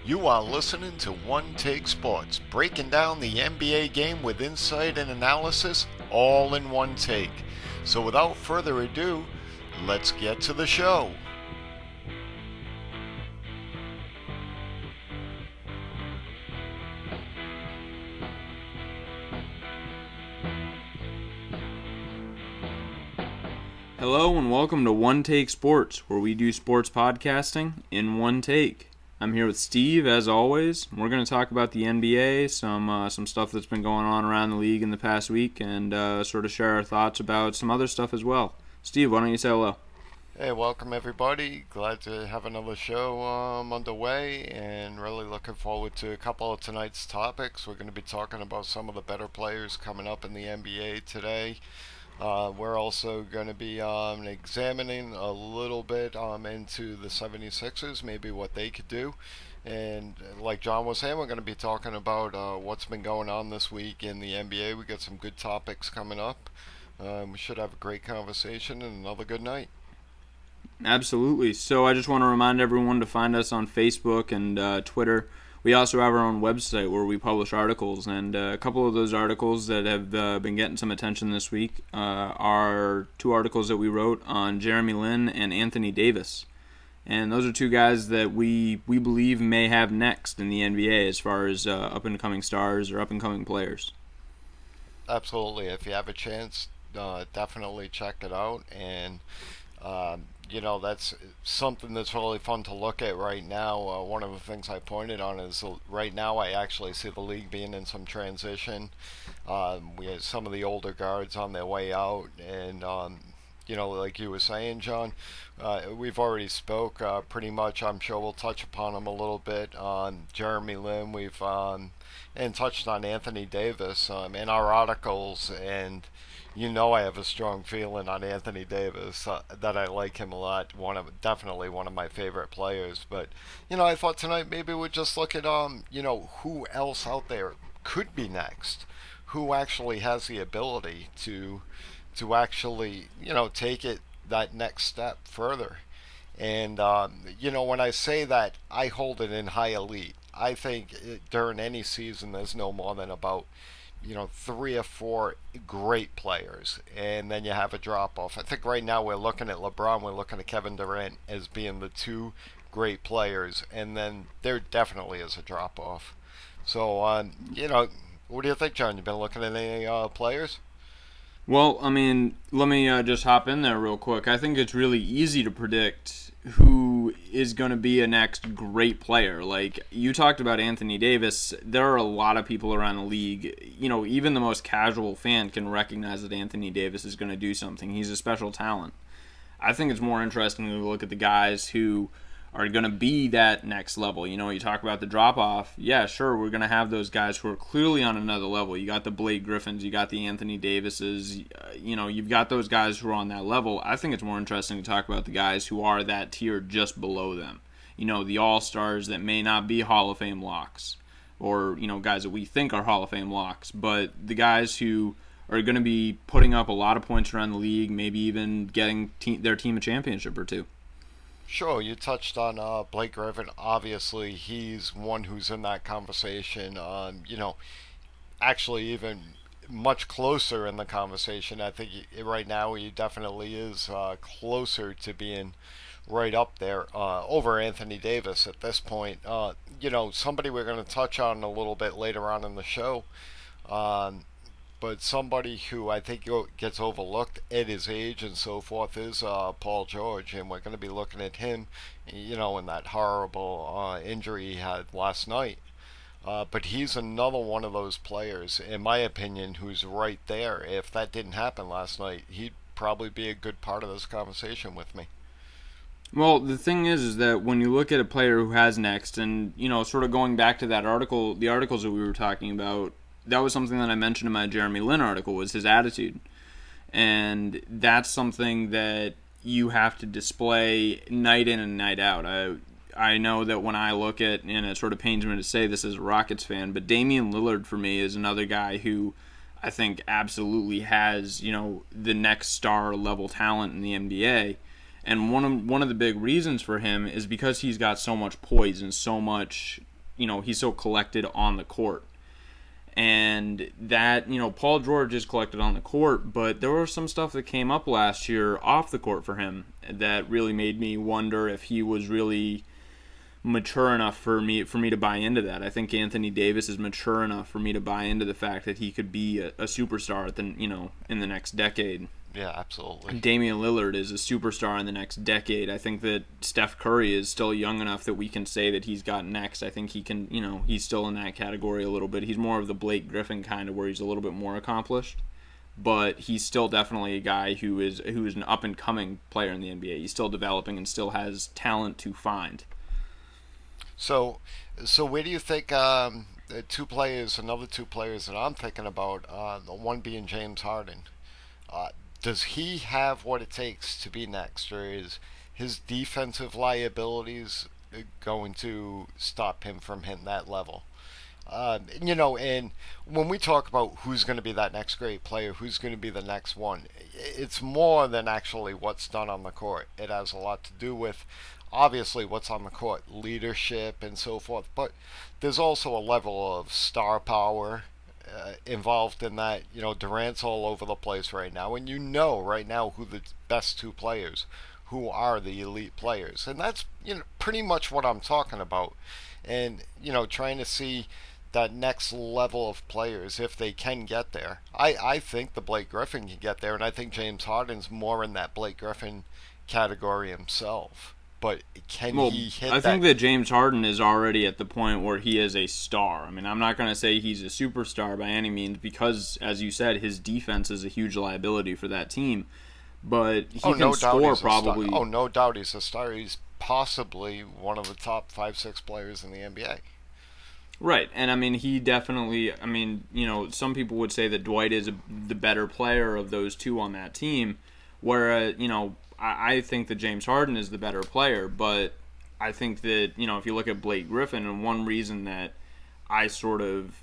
You are listening to One Take Sports, breaking down the NBA game with insight and analysis all in one take. So without further ado, let's get to the show. Hello and welcome to One Take Sports, where we do sports podcasting in one take. I'm here with Steve, as always. We're going to talk about the NBA, some stuff that's been going on around the league in the past week, and sort of share our thoughts about some other stuff as well. Steve, why don't you say hello? Hey, welcome everybody. Glad to have another show underway and really looking forward to a couple of tonight's topics. We're going to be talking about some of the better players coming up in the NBA today. We're also going to be examining a little bit into the 76ers, maybe what they could do. And like John was saying, we're going to be talking about what's been going on this week in the NBA. We got some good topics coming up. We should have a great conversation and another good night. Absolutely. So I just want to remind everyone to find us on Facebook and Twitter. We also have our own website where we publish articles, and a couple of those articles that have been getting some attention this week are two articles that we wrote on Jeremy Lin and Anthony Davis. And those are two guys that we believe may have next in the NBA as far as up-and-coming stars or up-and-coming players. Absolutely. If you have a chance, definitely check it out. And that's something that's really fun to look at right now. One of the things I pointed on is right now I actually see the league being in some transition. We have some of the older guards on their way out, and like you were saying, John, we've already spoke pretty much. I'm sure we'll touch upon them a little bit on Jeremy Lin. We've and touched on Anthony Davis in our articles, and I have a strong feeling on Anthony Davis, that I like him a lot. Definitely one of my favorite players. But I thought tonight maybe we'd just look at who else out there could be next, who actually has the ability to actually take it that next step further. And when I say that, I hold it in high elite. I think during any season there's no more than about three or four great players, and then you have a drop off. I think right now we're looking at LeBron, we're looking at Kevin Durant as being the two great players, and then there definitely is a drop off. So, what do you think, John? You been looking at any players? Well, I mean, let me just hop in there real quick. I think it's really easy to predict who is going to be a next great player. Like, you talked about Anthony Davis. There are a lot of people around the league. Even the most casual fan can recognize that Anthony Davis is going to do something. He's a special talent. I think it's more interesting to look at the guys who are going to be that next level. You talk about the drop-off. Yeah, sure, we're going to have those guys who are clearly on another level. You got the Blake Griffins, you got the Anthony Davises, you've got those guys who are on that level. I think it's more interesting to talk about the guys who are that tier just below them. The all-stars that may not be Hall of Fame locks, or, guys that we think are Hall of Fame locks, but the guys who are going to be putting up a lot of points around the league, maybe even getting their team a championship or two. Sure, you touched on Blake Griffin. Obviously, he's one who's in that conversation. Actually, even much closer in the conversation. I think right now he definitely is closer to being right up there over Anthony Davis at this point. Somebody we're going to touch on a little bit later on in the show. But somebody who I think gets overlooked at his age and so forth is Paul George, and we're going to be looking at him, in that horrible injury he had last night. But he's another one of those players, in my opinion, who's right there. If that didn't happen last night, he'd probably be a good part of this conversation with me. Well, the thing is that when you look at a player who has next, and sort of going back to that article, the articles that we were talking about, that was something that I mentioned in my Jeremy Lin article, was his attitude. And that's something that you have to display night in and night out. I know that when I look at, and it sort of pains me to say this as a Rockets fan, but Damian Lillard for me is another guy who I think absolutely has, the next star level talent in the NBA. And one of the big reasons for him is because he's got so much poise and so much he's so collected on the court. And that, Paul George is collected on the court, but there was some stuff that came up last year off the court for him that really made me wonder if he was really mature enough for me to buy into that. I think Anthony Davis is mature enough for me to buy into the fact that he could be a superstar in the next decade. Yeah, absolutely. Damian Lillard is a superstar in the next decade. I think that Steph Curry is still young enough that we can say that he's got next. I think he can, he's still in that category a little bit. He's more of the Blake Griffin kind of where he's a little bit more accomplished. But he's still definitely a guy who is an up-and-coming player in the NBA. He's still developing and still has talent to find. So where do you think another two players that I'm thinking about, the one being James Harden, does he have what it takes to be next, or is his defensive liabilities going to stop him from hitting that level? And when we talk about who's going to be that next great player, who's going to be the next one, it's more than actually what's done on the court. It has a lot to do with, obviously, what's on the court, leadership and so forth, but there's also a level of star power involved in that. Durant's all over the place right now, and right now who the best two players, who are the elite players, and that's pretty much what I'm talking about. And trying to see that next level of players, if they can get there. I think the Blake Griffin can get there, and I think James Harden's more in that Blake Griffin category himself. But can he hit that? I think that James Harden is already at the point where he is a star. I mean, I'm not going to say he's a superstar by any means because, as you said, his defense is a huge liability for that team. But he can score probably. Oh, no doubt he's a star. He's possibly one of the top 5-6 players in the NBA. Right, and I mean, he definitely, some people would say that Dwight is the better player of those two on that team, where, I think that James Harden is the better player, but I think that, if you look at Blake Griffin, and one reason that I sort of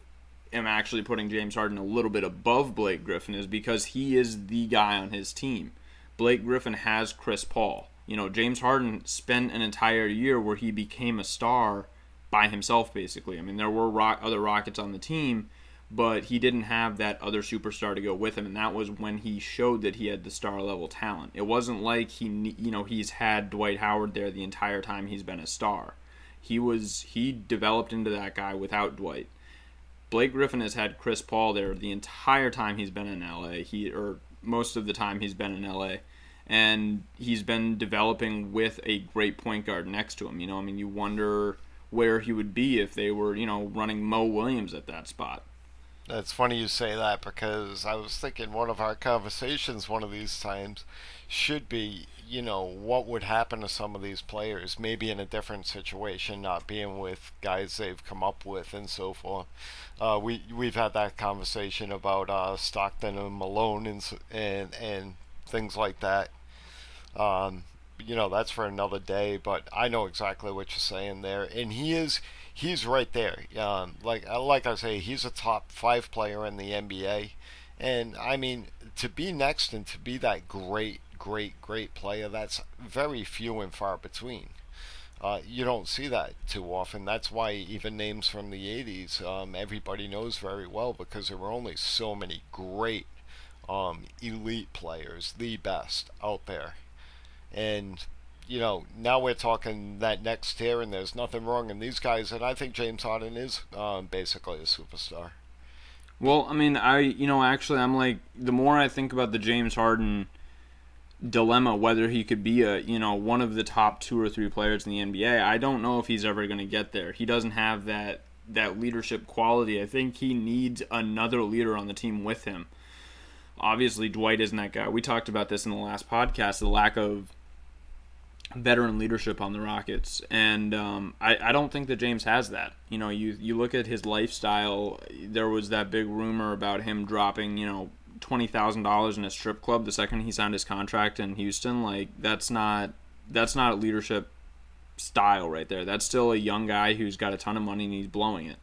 am actually putting James Harden a little bit above Blake Griffin is because he is the guy on his team. Blake Griffin has Chris Paul. James Harden spent an entire year where he became a star by himself, basically. I mean, there were other Rockets on the team, but he didn't have that other superstar to go with him, and that was when he showed that he had the star-level talent. It wasn't like he's had Dwight Howard there the entire time he's been a star. He developed into that guy without Dwight. Blake Griffin has had Chris Paul there the entire time he's been in LA, or most of the time he's been in LA, and he's been developing with a great point guard next to him. You wonder where he would be if they were, running Mo Williams at that spot. It's funny you say that because I was thinking one of our conversations one of these times should be, what would happen to some of these players, maybe in a different situation, not being with guys they've come up with and so forth. We've had that conversation about Stockton and Malone and things like that. That's for another day, but I know exactly what you're saying there, and he's right there. Like I say, he's a top 5 player in the NBA, and I mean, to be next and to be that great player, that's very few and far between. You don't see that too often. That's why even names from the 80s, everybody knows very well, because there were only so many great elite players, the best out there. And now we're talking that next tier, and there's nothing wrong in these guys, and I think James Harden is basically a superstar. Well, I mean, I'm like, the more I think about the James Harden dilemma, whether he could be one of the top 2 or 3 players in the NBA, I don't know if he's ever going to get there. He doesn't have that leadership quality. I think he needs another leader on the team with him. Obviously, Dwight isn't that guy. We talked about this in the last podcast, the lack of veteran leadership on the Rockets, and I don't think that James has that. You look at his lifestyle. There was that big rumor about him dropping $20,000 in a strip club the second he signed his contract in Houston. Like, that's not a leadership style right there. That's still a young guy who's got a ton of money and he's blowing it.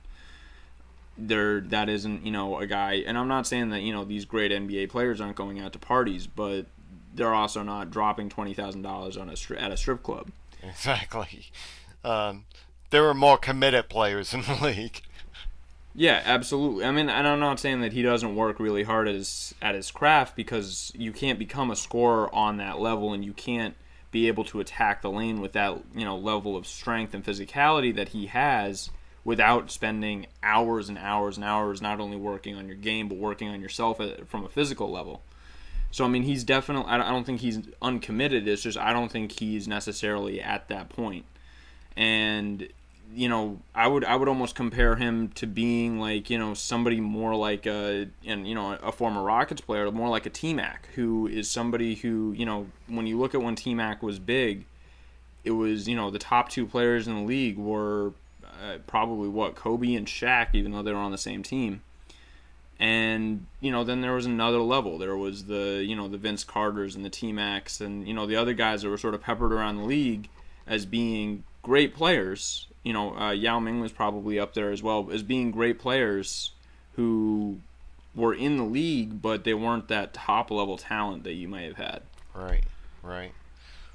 That isn't a guy, and I'm not saying that these great NBA players aren't going out to parties, but they're also not dropping $20,000 at a strip club. Exactly. there are more committed players in the league. Yeah, absolutely. I mean, and I'm not saying that he doesn't work really hard at his craft, because you can't become a scorer on that level, and you can't be able to attack the lane with that, level of strength and physicality that he has without spending hours and hours and hours not only working on your game but working on yourself from a physical level. So I mean, he's definitely. I don't think he's uncommitted. It's just I don't think he's necessarily at that point. And I would almost compare him to being like somebody more like a former Rockets player, more like a T-Mac, who is somebody who when you look at when T-Mac was big, it was the top two players in the league were probably Kobe and Shaq, even though they were on the same team. And then there was another level. There was the Vince Carters and the T-Macs and the other guys that were sort of peppered around the league as being great players. Yao Ming was probably up there as well as being great players who were in the league, but they weren't that top level talent that you may have had. Right, right.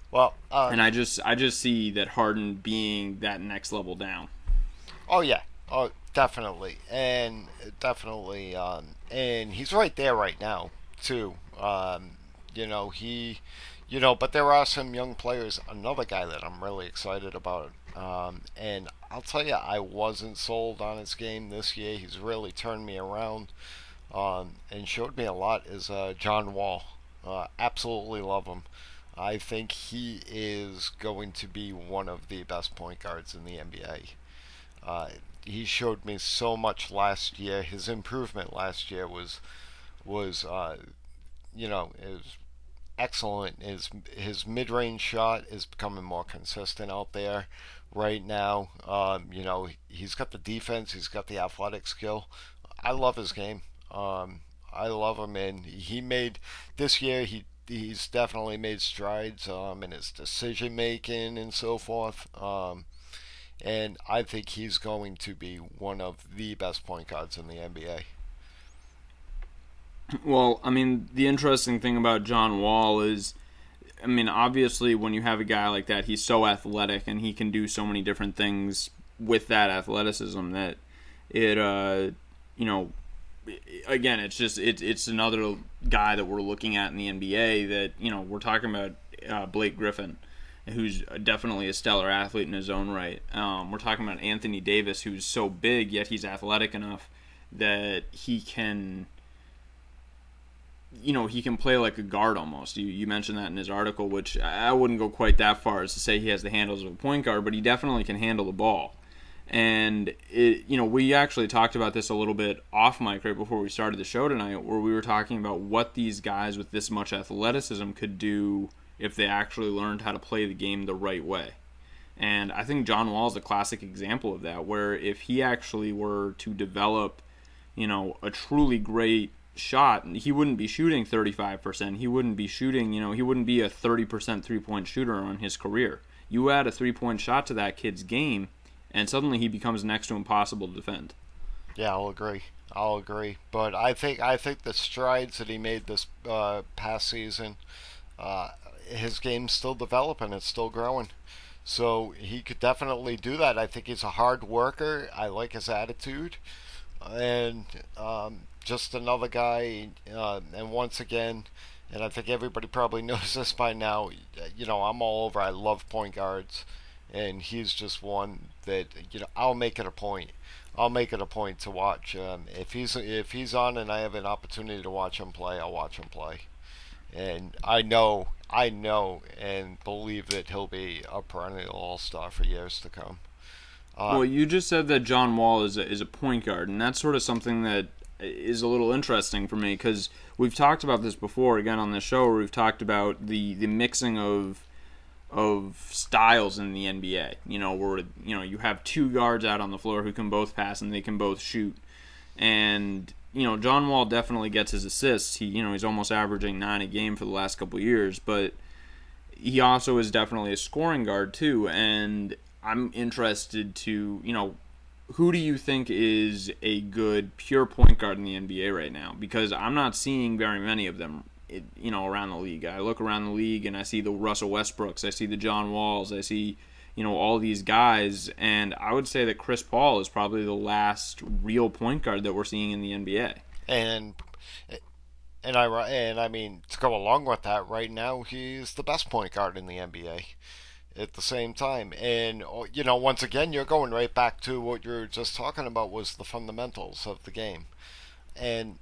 Well, and I just see that Harden being that next level down. Oh yeah, oh definitely, and definitely, and he's right there right now too. He, but there are some young players. Another guy that I'm really excited about. And I'll tell you, I wasn't sold on his game this year. He's really turned me around and showed me a lot. Is John Wall. Absolutely love him. I think he is going to be one of the best point guards in the NBA. He showed me so much last year. His improvement last year was is excellent. His mid-range shot is becoming more consistent out there right now. He's got the defense, he's got the athletic skill. I love his game. I love him, and he made this year. He's definitely made strides in his decision making and so forth. And I think he's going to be one of the best point guards in the NBA. Well, I mean, the interesting thing about John Wall is, I mean, obviously when you have a guy like that, he's so athletic and he can do so many different things with that athleticism that it, again, it's another guy that we're looking at in the NBA that, we're talking about Blake Griffin, who's definitely a stellar athlete in his own right. We're talking about Anthony Davis, who's so big, yet he's athletic enough that he can play like a guard almost. You mentioned that in his article, which I wouldn't go quite that far as to say he has the handles of a point guard, but he definitely can handle the ball. And we actually talked about this a little bit off mic right before we started the show tonight, where we were talking about what these guys with this much athleticism could do if they actually learned how to play the game the right way. And I think John Wall is a classic example of that, where if he actually were to develop, a truly great shot, he wouldn't be shooting 35%. He wouldn't be shooting, he wouldn't be a 30% three-point shooter on his career. You add a three-point shot to that kid's game, and suddenly he becomes next to impossible to defend. Yeah, I'll agree. But I think the strides that he made this past season, his game's still developing. It's still growing. So he could definitely do that. I think he's a hard worker. I like his attitude. And just another guy, and once again, and I think everybody probably knows this by now, I'm all over. I love point guards, and he's just one that, I'll make it a point. I'll make it a point to watch. If he's on and I have an opportunity to watch him play, I'll watch him play. And I know and believe that he'll be a perennial all-star for years to come. Well, you just said that John Wall is a point guard, and that's sort of something that is a little interesting for me, because we've talked about this before, again, on the show, where we've talked about the mixing of styles in the NBA. Where you have two guards out on the floor who can both pass and they can both shoot. And John Wall definitely gets his assists. He's almost averaging 9 a game for the last couple of years, but he also is definitely a scoring guard too. And I'm interested to, who do you think is a good pure point guard in the NBA right now? Because I'm not seeing very many of them, around the league. I look around the league and I see the Russell Westbrooks, I see the John Walls, I see, all these guys. And I would say that Chris Paul is probably the last real point guard that we're seeing in the NBA. And I mean, to go along with that, right now he's the best point guard in the NBA. At the same time, and once again, you're going right back to what you were just talking about, was the fundamentals of the game. And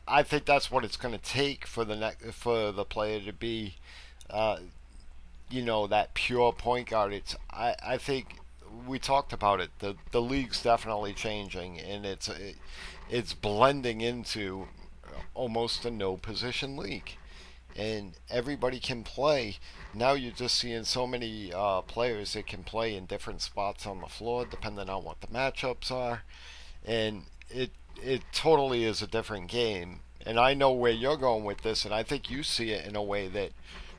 I think that's what it's going to take for the player to be, uh, that pure point guard. I think we talked about it. The league's definitely changing, and it's blending into almost a no position league, and everybody can play. Now you're just seeing so many players that can play in different spots on the floor depending on what the matchups are, and it totally is a different game. And I know where you're going with this, and I think you see it in a way that,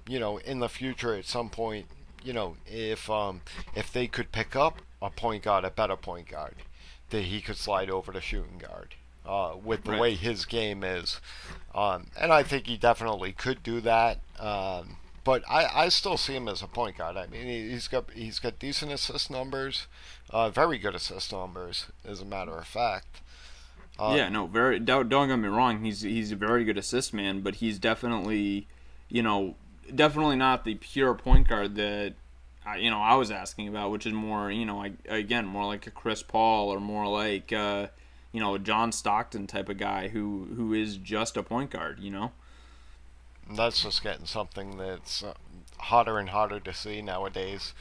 in the future at some point, if they could pick up a point guard, a better point guard, that he could slide over to shooting guard. With the Right. way his game is, and I think he definitely could do that. But I still see him as a point guard. I mean, he's got decent assist numbers, very good assist numbers, as a matter of fact. Yeah, Um, no, very. Don't get me wrong. He's a very good assist man, but he's definitely, you know, definitely not the pure point guard that I was asking about, which is more, again, more like a Chris Paul or more like, a John Stockton type of guy who is just a point guard. that's just getting something that's harder and harder to see nowadays.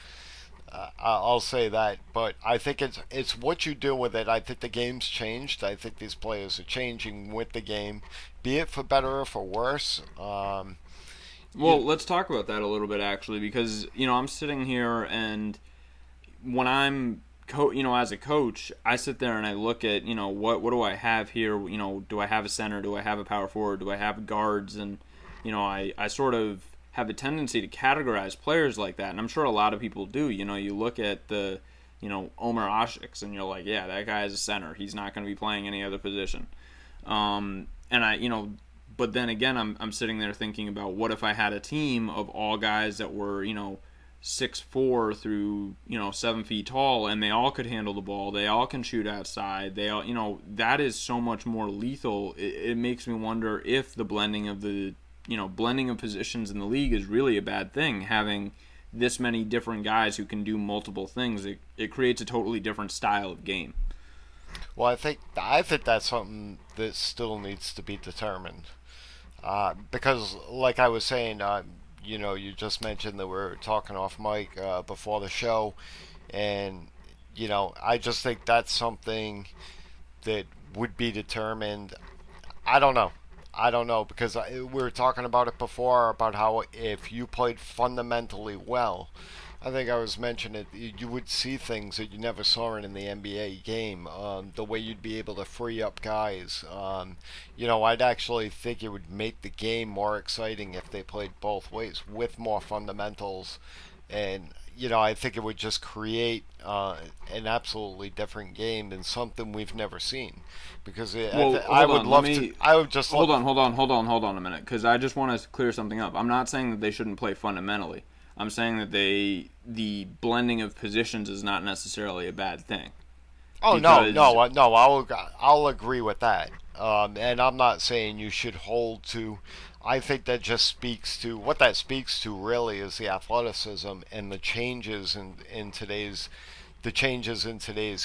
I'll say that, but I think it's what you do with it. I think the game's changed. I think these players are changing with the game, be it for better or for worse. Well, let's talk about that a little bit actually, because I'm sitting here and when I'm as a coach, I sit there and I look at what do I have here? Do I have a center? Do I have a power forward? Do I have guards? And I sort of have a tendency to categorize players like that, and I'm sure a lot of people do. You look at the Omer Ashiks, and you're like, yeah, that guy is a center. He's not going to be playing any other position. And but then again, I'm sitting there thinking about what if I had a team of all guys that were 6'4" through 7 feet tall, and they all could handle the ball. They all can shoot outside. They all that is so much more lethal. It makes me wonder if the blending of positions in the league is really a bad thing. Having this many different guys who can do multiple things, it creates a totally different style of game. Well, I think that's something that still needs to be determined. Because, like I was saying, you just mentioned that we're talking off mic before the show, and I just think that's something that would be determined. I don't know. I don't know because we were talking about it before about how if you played fundamentally well, I think I was mentioning it, you would see things that you never saw in the NBA game. The way you'd be able to free up guys. I'd actually think it would make the game more exciting if they played both ways with more fundamentals. And, I think it would just create an absolutely different game than something we've never seen. Because Well, I hold would on. Let love to. me I would just hold love. on, hold on a minute, because I just want to clear something up. I'm not saying that they shouldn't play fundamentally. I'm saying that the blending of positions is not necessarily a bad thing. Oh no, Because no! I'll agree with that. And I'm not saying you should hold to. I think that just speaks to what that speaks to really is the athleticism and the changes in today's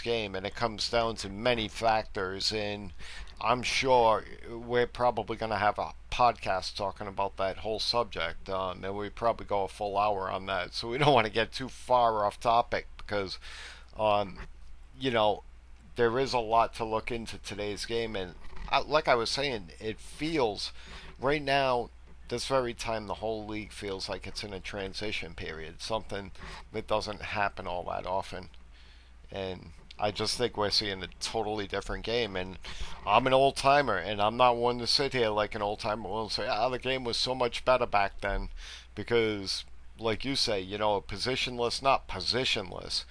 game, and it comes down to many factors. And I'm sure we're probably going to have a podcast talking about that whole subject, and we probably go a full hour on that. So we don't want to get too far off topic because um, you know, there is a lot to look into today's game, and like I was saying, it feels right now, this very time, the whole league feels like it's in a transition period, something that doesn't happen all that often, and I just think we're seeing a totally different game. And I'm an old timer, and I'm not one to sit here like an old timer will and say, "Ah, the game was so much better back then," because, like you say, positionless, not positionless.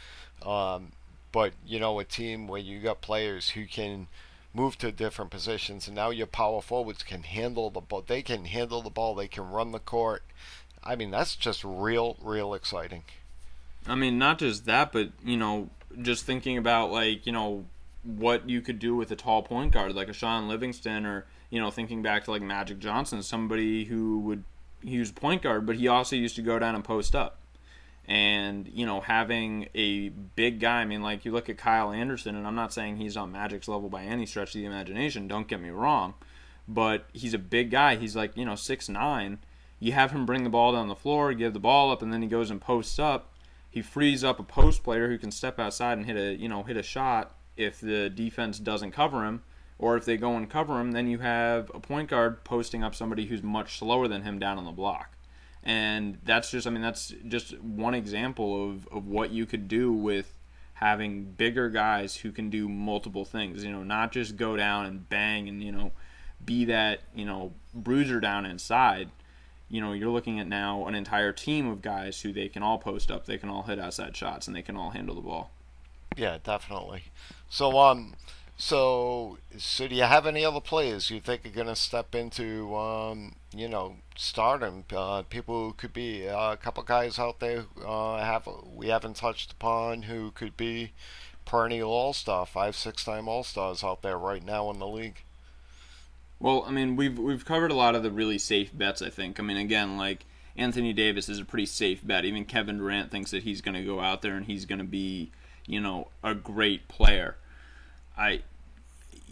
Um, but a team where you got players who can move to different positions, and now your power forwards can handle the ball. They can handle the ball. They can run the court. I mean, that's just real, real exciting. I mean, not just that, but just thinking about like what you could do with a tall point guard like a Sean Livingston, or thinking back to like Magic Johnson, somebody who would he was a point guard, but he also used to go down and post up. And having a big guy, I mean, like you look at Kyle Anderson, and I'm not saying he's on Magic's level by any stretch of the imagination. Don't get me wrong, but he's a big guy. He's like 6'9". You have him bring the ball down the floor, give the ball up, and then he goes and posts up. He frees up a post player who can step outside and hit a shot if the defense doesn't cover him, or if they go and cover him, then you have a point guard posting up somebody who's much slower than him down on the block. And that's just, I mean, that's just one example of what you could do with having bigger guys who can do multiple things. Not just go down and bang and be that bruiser down inside. You're looking at now an entire team of guys who they can all post up, they can all hit outside shots, and they can all handle the ball. Yeah, definitely. So so do you have any other players you think are going to step into stardom? People who could be a couple guys out there have we haven't touched upon who could be perennial All Star, 5, 6 time All Stars out there right now in the league. Well, I mean, we've covered a lot of the really safe bets, I think. I mean, again, like Anthony Davis is a pretty safe bet. Even Kevin Durant thinks that he's going to go out there and he's going to be, a great player. I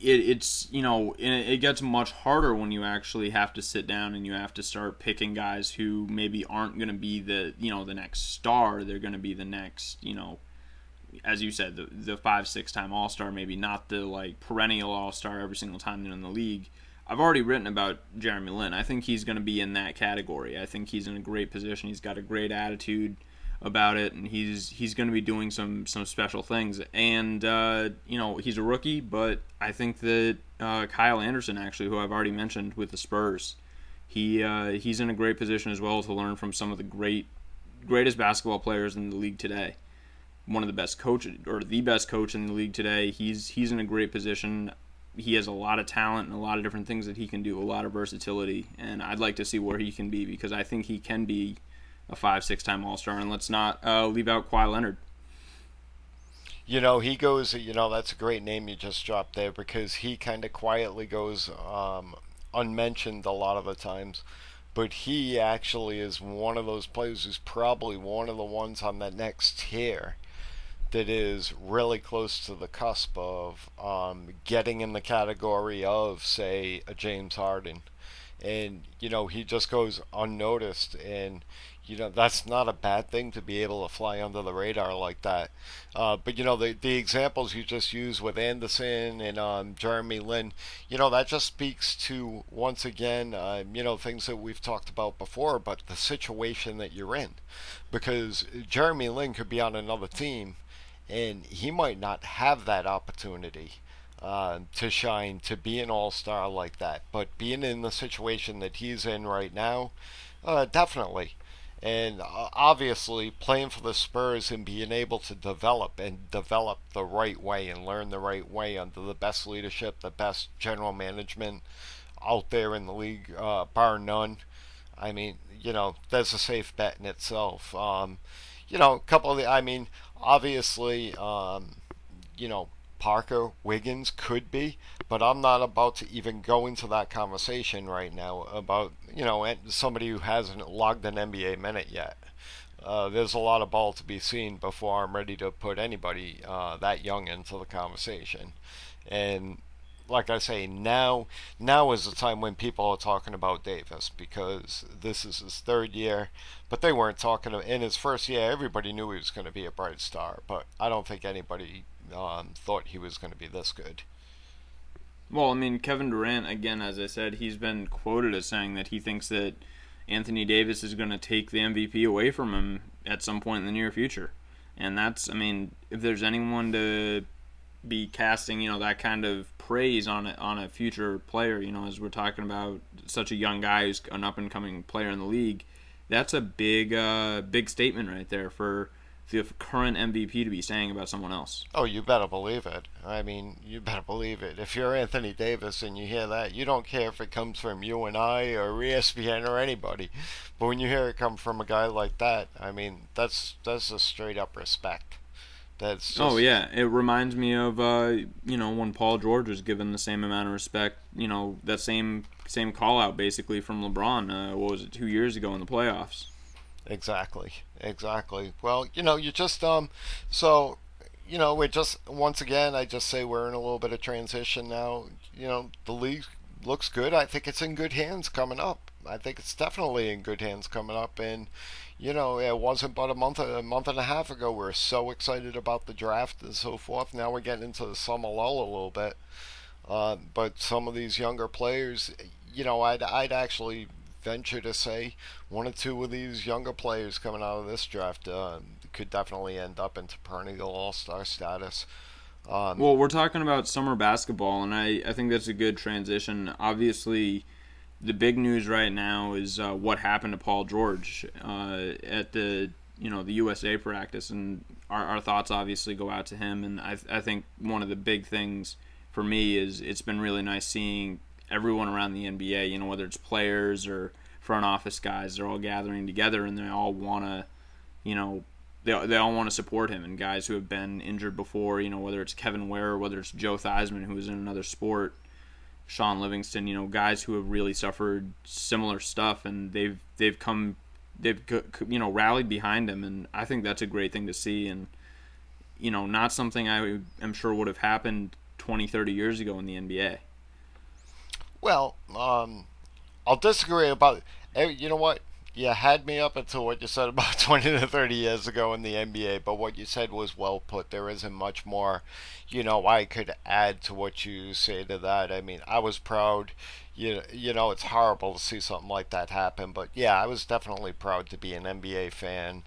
it's it gets much harder when you actually have to sit down and you have to start picking guys who maybe aren't going to be the next star. They're going to be the next, as you said, the 5, 6 time All-Star, maybe not the like perennial All-Star every single time they're in the league. I've already written about Jeremy Lin. I think he's going to be in that category. I think he's in a great position. He's got a great attitude about it, and he's going to be doing some special things. And he's a rookie, but I think that Kyle Anderson, actually, who I've already mentioned with the Spurs, he's in a great position as well to learn from some of the greatest basketball players in the league today. One of the best coaches, or the best coach in the league today. He's in a great position. He has a lot of talent and a lot of different things that he can do, a lot of versatility, and I'd like to see where he can be, because I think he can be a 5, 6 time All-Star. And let's not leave out Kawhi Leonard. He goes. That's a great name you just dropped there, because he kind of quietly goes unmentioned a lot of the times. But he actually is one of those players who's probably one of the ones on that next tier that is really close to the cusp of getting in the category of, say, a James Harden. And, he just goes unnoticed. And, that's not a bad thing to be able to fly under the radar like that. But, the examples you just used with Anderson and Jeremy Lin, that just speaks to, once again, things that we've talked about before, but the situation that you're in. Because Jeremy Lin could be on another team, and he might not have that opportunity to shine, to be an all-star like that. But being in the situation that he's in right now, definitely. And obviously, playing for the Spurs and being able to develop the right way and learn the right way under the best leadership, the best general management out there in the league, bar none. I mean, that's a safe bet in itself. A couple of obviously, Parker, Wiggins could be, but I'm not about to even go into that conversation right now about, somebody who hasn't logged an NBA minute yet. There's a lot of ball to be seen before I'm ready to put anybody that young into the conversation. And like I say, now is the time when people are talking about Davis, because this is his third year. But they weren't talking in his first year. Everybody knew he was going to be a bright star, but I don't think anybody thought he was going to be this good. Well, I mean, Kevin Durant, again, as I said, he's been quoted as saying that he thinks that Anthony Davis is going to take the MVP away from him at some point in the near future. And that's, I mean, if there's anyone to be casting, that kind of praise on a future player, as we're talking about such a young guy who's an up and coming player in the league, that's a big statement right there for the current MVP to be saying about someone else. Oh, you better believe it. I mean, you better believe it. If you're Anthony Davis and you hear that, you don't care if it comes from you and I or ESPN or anybody. But when you hear it come from a guy like that, I mean, that's a straight up respect. That's Oh just yeah, it reminds me of when Paul George was given the same amount of respect. That same call out basically from LeBron. What was it, 2 years ago in the playoffs? exactly, exactly. Well, you just so we're just once again, I just say we're in a little bit of transition now. The league looks good. I think it's in good hands coming up. I think it's definitely in good hands coming up, and it wasn't but a month and a half ago. We were so excited about the draft and so forth. Now we're getting into the summer lull a little bit. But some of these younger players, I'd actually venture to say one or two of these younger players coming out of this draft could definitely end up into perennial all-star status. Um, Well, we're talking about summer basketball, and I think that's a good transition. Obviously, the big news right now is what happened to Paul George at the USA practice, and our thoughts obviously go out to him. And I think one of the big things for me is it's been really nice seeing everyone around the NBA. Whether it's players or front office guys, they're all gathering together, and they all want to, you know. They all want to support him, and guys who have been injured before, whether it's Kevin Ware or whether it's Joe Theismann, who was in another sport, Sean Livingston, guys who have really suffered similar stuff, and they've rallied behind him, and I think that's a great thing to see, and not something I am sure would have happened 20, 30 years ago in the NBA. well, I'll disagree about. You know what? You had me up until what you said about 20 to 30 years ago in the NBA, but what you said was well put. There isn't much more, I could add to what you say to that. I mean, I was proud. It's horrible to see something like that happen, but yeah, I was definitely proud to be an NBA fan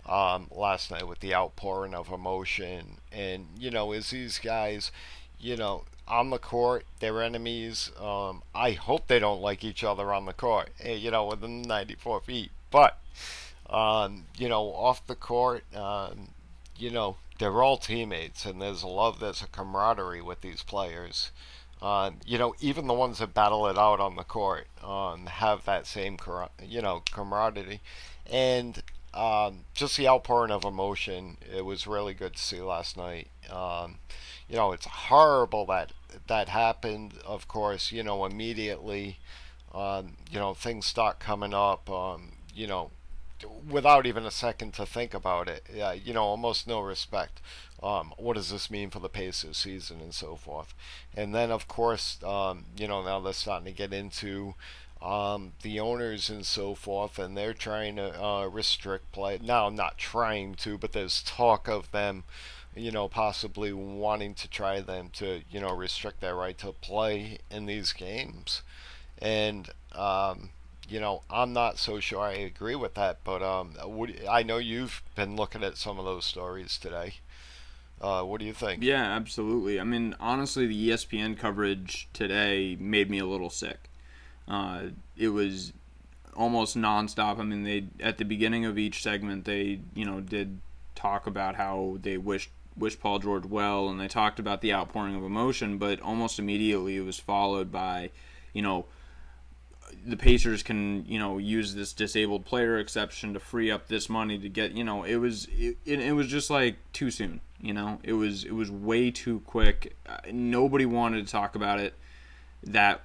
last night with the outpouring of emotion. And, as these guys, you know, on the court, they're enemies. I hope they don't like each other on the court, within 94 feet. But, off the court, they're all teammates, and there's a love, there's a camaraderie with these players. Even the ones that battle it out on the court have that same, camaraderie. And just the outpouring of emotion, it was really good to see last night. It's horrible that happened. Of course, immediately, things start coming up. Without even a second to think about it. Yeah, almost no respect. What does this mean for the Pacers season and so forth? And then, of course, now they're starting to get into the owners and so forth, and they're trying to restrict play. Now, not trying to, but there's talk of them, possibly wanting to try them to, restrict their right to play in these games. And, I'm not so sure I agree with that, but I know you've been looking at some of those stories today. What do you think? Yeah, absolutely. I mean, honestly, the ESPN coverage today made me a little sick. It was almost nonstop. I mean, they at the beginning of each segment, they did talk about how they wish Paul George well, and they talked about the outpouring of emotion, but almost immediately it was followed by, the Pacers can, use this disabled player exception to free up this money to get, it was just like too soon, it was way too quick. Nobody wanted to talk about it that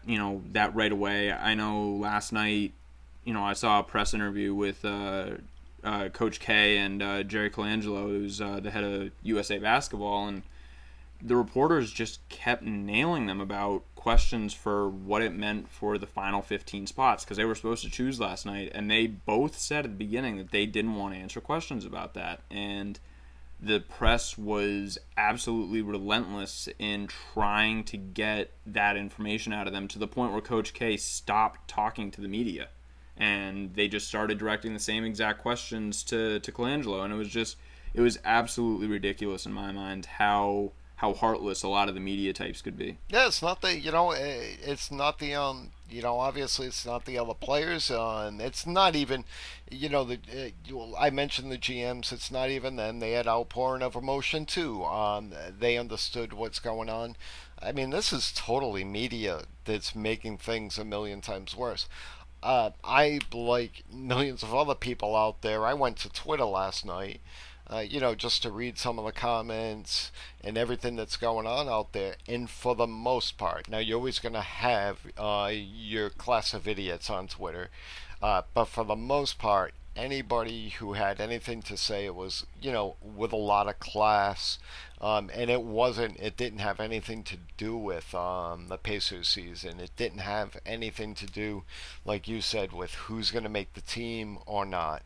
right away. I know last night, I saw a press interview with Coach K and Jerry Colangelo, who's the head of USA Basketball, and the reporters just kept nailing them about questions for what it meant for the final 15 spots, because they were supposed to choose last night, and they both said at the beginning that they didn't want to answer questions about that. And the press was absolutely relentless in trying to get that information out of them, to the point where Coach K stopped talking to the media, and they just started directing the same exact questions to Colangelo. And it was absolutely ridiculous in my mind how how heartless a lot of the media types could be. Yeah, it's not the it's not the obviously it's not the other players. And it's not even the I mentioned the GMs. It's not even them. They had outpouring of emotion too. They understood what's going on. I mean, this is totally media that's making things a million times worse. I, like millions of other people out there, I went to Twitter last night, just to read some of the comments and everything that's going on out there. And for the most part, now you're always going to have your class of idiots on Twitter, but for the most part, anybody who had anything to say, it was, with a lot of class. And it didn't have anything to do with the Pacers season. It didn't have anything to do, like you said, with who's going to make the team or not.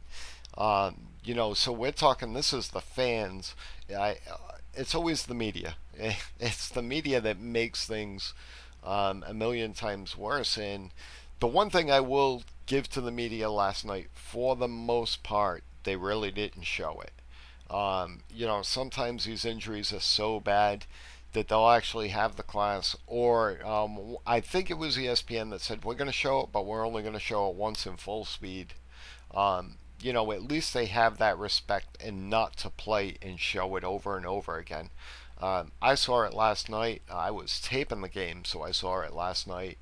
So we're talking, this is the fans. It's always the media. It's the media that makes things a million times worse. And the one thing I will give to the media last night, for the most part, they really didn't show it. Sometimes these injuries are so bad that they'll actually have the class, or I think it was ESPN that said, we're going to show it, but we're only going to show it once in full speed. At least they have that respect and not to play and show it over and over again. I saw it last night. I was taping the game, so I saw it last night.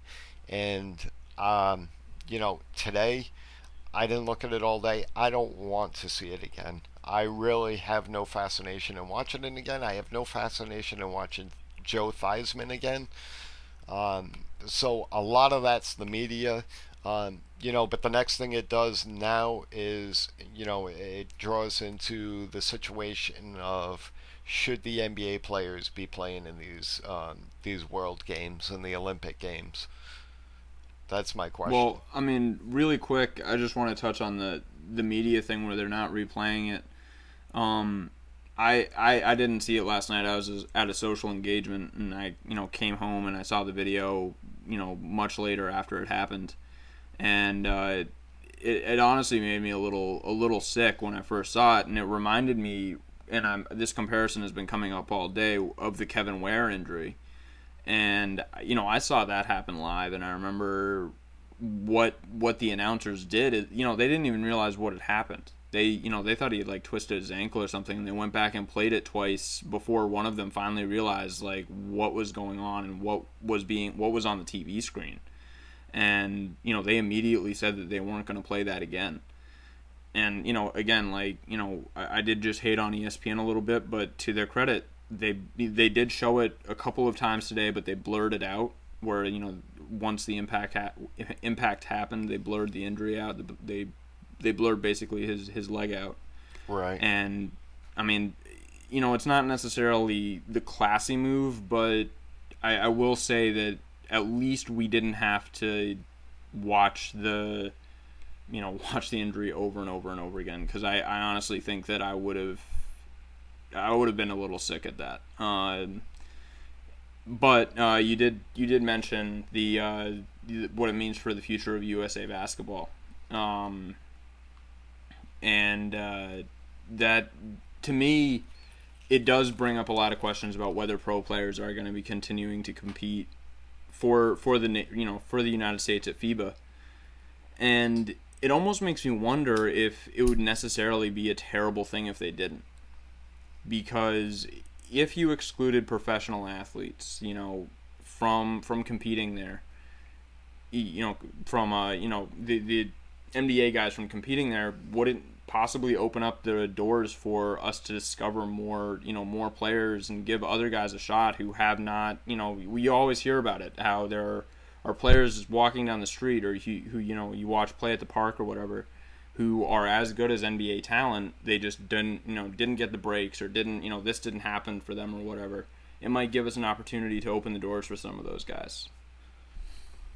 And, today, I didn't look at it all day. I don't want to see it again. I really have no fascination in watching it again. I have no fascination in watching Joe Theismann again. So a lot of that's the media. But the next thing it does now is, it draws into the situation of, should the NBA players be playing in these World Games and the Olympic Games? That's my question. Well, I mean, really quick, I just want to touch on the media thing where they're not replaying it. I didn't see it last night. I was at a social engagement, and I came home and I saw the video much later after it happened, and it honestly made me a little sick when I first saw it, and it reminded me, and this comparison has been coming up all day, of the Kevin Ware injury. And I saw that happen live, and I remember what the announcers did. They didn't even realize what had happened. They thought he had twisted his ankle or something, and they went back and played it twice before one of them finally realized what was going on and what was on the TV screen. And they immediately said that they weren't going to play that again. And again, I did just hate on ESPN a little bit, but to their credit, they did show it a couple of times today, but they blurred it out. Where once the impact happened, they blurred the injury out. They blurred basically his leg out. Right. And I mean, it's not necessarily the classy move, but I will say that at least we didn't have to watch the injury over and over and over again, because I honestly think that I would have been a little sick at that. But you did mention the what it means for the future of USA basketball, and that, to me, it does bring up a lot of questions about whether pro players are going to be continuing to compete for the United States at FIBA, and it almost makes me wonder if it would necessarily be a terrible thing if they didn't. Because if you excluded professional athletes, from competing there, from the NBA guys from competing there, wouldn't possibly open up the doors for us to discover more players and give other guys a shot who have not, we always hear about it, how there are players walking down the street, or who you watch play at the park or whatever, who are as good as NBA talent. They just didn't get the breaks, or this didn't happen for them or whatever. It might give us an opportunity to open the doors for some of those guys.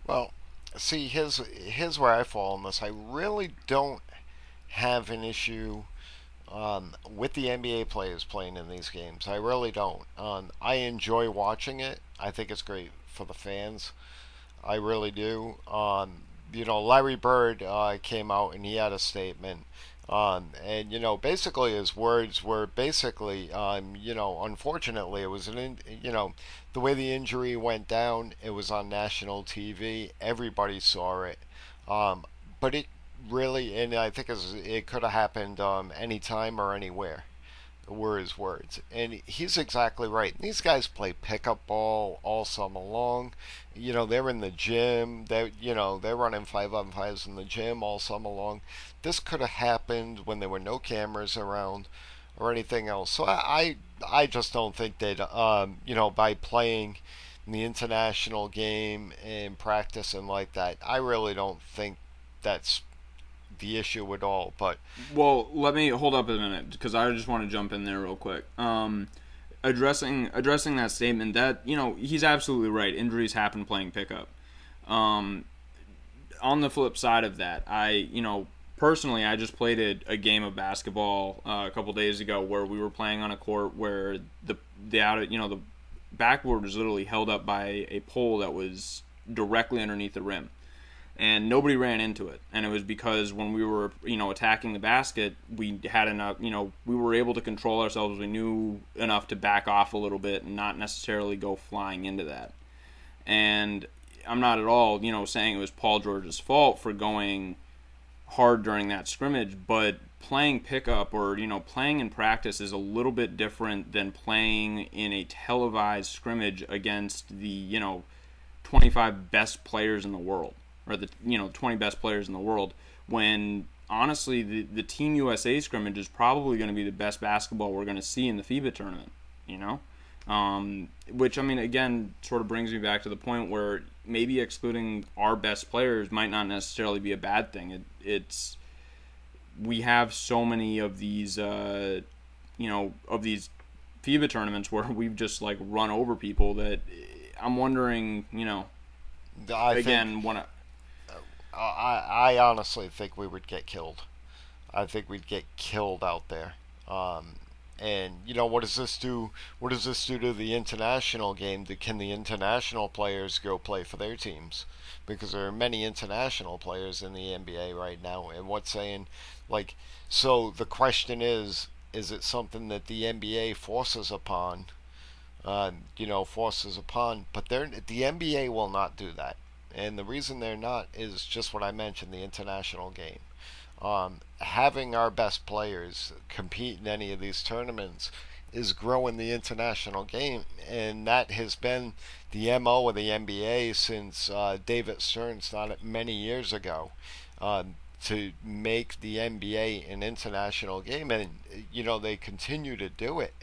Well, see, here's where I fall on this. I really don't have an issue with the NBA players playing in these games. I really don't. I enjoy watching it. I think it's great for the fans. I really do. Larry Bird came out and he had a statement, And basically his words were basically, unfortunately, it was the way the injury went down. It was on national TV. Everybody saw it, but it really, and I think it could have happened anytime or anywhere, were his words. And he's exactly right. These guys play pickup ball all summer long. They're in the gym. They're running 5-on-5s in the gym all summer long. This could have happened when there were no cameras around or anything else. So I just don't think that by playing the international game and practicing like that, I really don't think that's the issue at all. But Well, let me hold up a minute because I just want to jump in there real quick. Addressing that statement, that he's absolutely right. Injuries happen playing pickup. Um, on the flip side of that, personally, I just played a game of basketball a couple days ago where we were playing on a court where the backboard was literally held up by a pole that was directly underneath the rim, and nobody ran into it. And it was because when we were attacking the basket, we had enough, we were able to control ourselves. We knew enough to back off a little bit and not necessarily go flying into that. And I'm not at all saying it was Paul George's fault for going hard during that scrimmage, but playing pickup or playing in practice is a little bit different than playing in a televised scrimmage against the 25 best players in the world, or the 20 best players in the world, when honestly the Team USA scrimmage is probably going to be the best basketball we're going to see in the FIBA tournament. Which, I mean, again, sort of brings me back to the point where maybe excluding our best players might not necessarily be a bad thing. We have so many of these of these FIBA tournaments where we've just like run over people that I'm wondering, I honestly think we would get killed. I think we'd get killed out there. And what does this do? What does this do to the international game? Can the international players go play for their teams? Because there are many international players in the NBA right now. And what's saying, like, so the question is it something that the NBA forces upon? Forces upon, but the NBA will not do that. And the reason they're not is just what I mentioned, the international game. Having our best players compete in any of these tournaments is growing the international game, and that has been the MO of the NBA since David Stern started many years ago, to make the NBA an international game, and they continue to do it.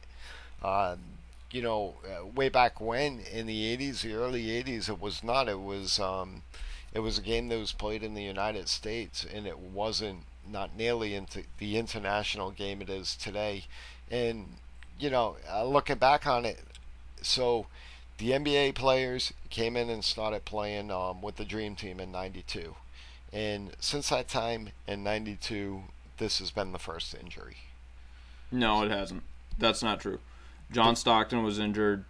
Way back when in the '80s, the early '80s, it was not. It was a game that was played in the United States, and it wasn't not nearly into the international game it is today. And looking back on it, so the NBA players came in and started playing with the Dream Team in '92, and since that time in '92, this has been the first injury. No, it hasn't. That's not true. John Stockton was injured.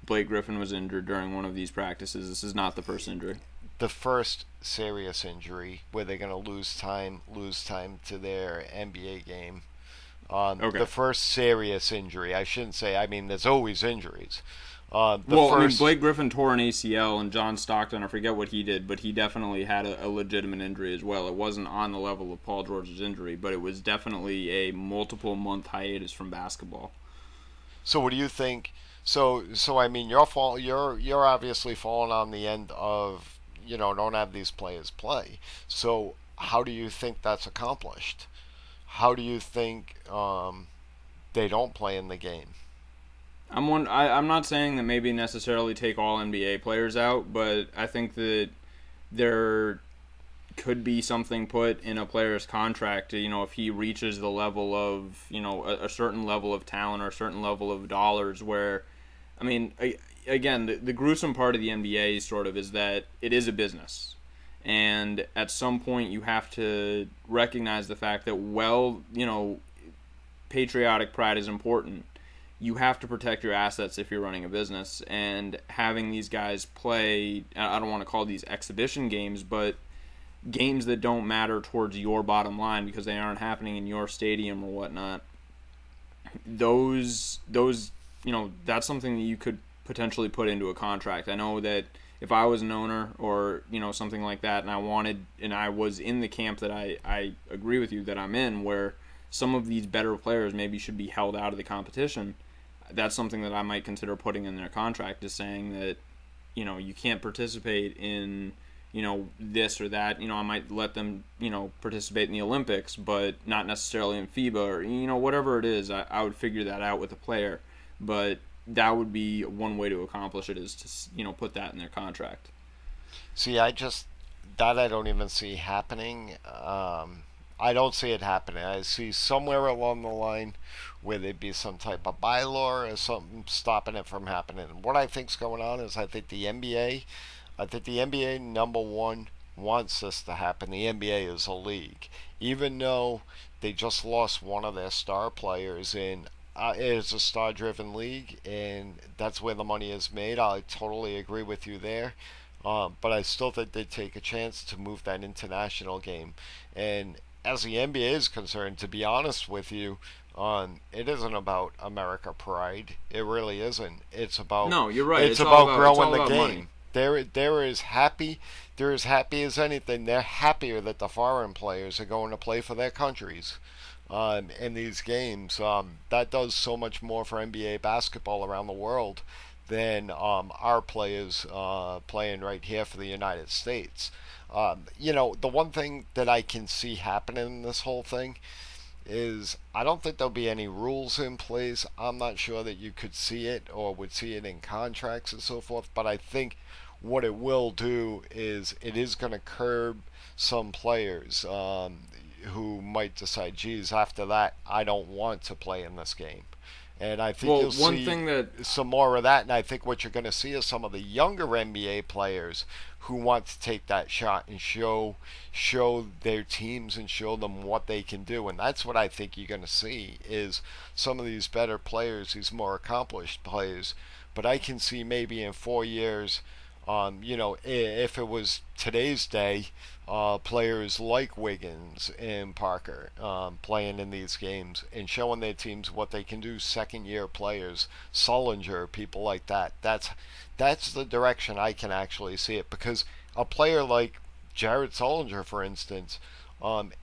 Blake Griffin was injured during one of these practices. This is not the first injury. The first serious injury where they're going to lose time to their NBA game. Okay. The first serious injury. I shouldn't say. I mean, there's always injuries. Blake Griffin tore an ACL, and John Stockton, I forget what he did, but he definitely had a legitimate injury as well. It wasn't on the level of Paul George's injury, but it was definitely a multiple-month hiatus from basketball. So what do you think? So I mean, you're obviously falling on the end of don't have these players play. So how do you think that's accomplished? How do you think they don't play in the game? I'm not saying that maybe necessarily take all NBA players out, but I think that there could be something put in a player's contract, if he reaches the level of, a certain level of talent or a certain level of dollars where, I mean, again, the gruesome part of the NBA sort of is that it is a business. And at some point you have to recognize the fact that, patriotic pride is important. You have to protect your assets if you're running a business. And having these guys play, I don't want to call these exhibition games, but games that don't matter towards your bottom line because they aren't happening in your stadium or whatnot, those that's something that you could potentially put into a contract. I know that if I was an owner or something like that, and I was in the camp that I agree with you that I'm in, where some of these better players maybe should be held out of the competition, that's something that I might consider putting in their contract, is saying that you can't participate in this or that. I might let them participate in the Olympics, but not necessarily in FIBA or whatever it is. I would figure that out with a player, but that would be one way to accomplish it, is to put that in their contract. See, I don't even see happening. I don't see it happening. I see somewhere along the line where there'd be some type of bylaw or something stopping it from happening. And what I think's going on is I think the NBA number one wants this to happen. The NBA is a league, even though they just lost one of their star players in. It's a star-driven league, and that's where the money is made. I totally agree with you there. But I still think they'd take a chance to move that international game. And as the NBA is concerned, to be honest with you, it isn't about America pride. It really isn't. It's about No, you're right. It's about growing the game. Money. They're as happy. They're as happy as anything. They're happier that the foreign players are going to play for their countries in these games. That does so much more for NBA basketball around the world than our players playing right here for the United States. The one thing that I can see happening in this whole thing is I don't think there'll be any rules in place. I'm not sure that you could see it or would see it in contracts and so forth, but I think what it will do is it is going to curb some players who might decide, geez, after that, I don't want to play in this game. And I think you'll see some more of that. And I think what you're going to see is some of the younger NBA players who want to take that shot and show their teams and show them what they can do. And that's what I think you're going to see is some of these better players, these more accomplished players. But I can see maybe in 4 years, if it was today's day, players like Wiggins and Parker playing in these games and showing their teams what they can do. Second-year players, Sullinger, people like that. That's the direction I can actually see it, because a player like Jared Sullinger, for instance,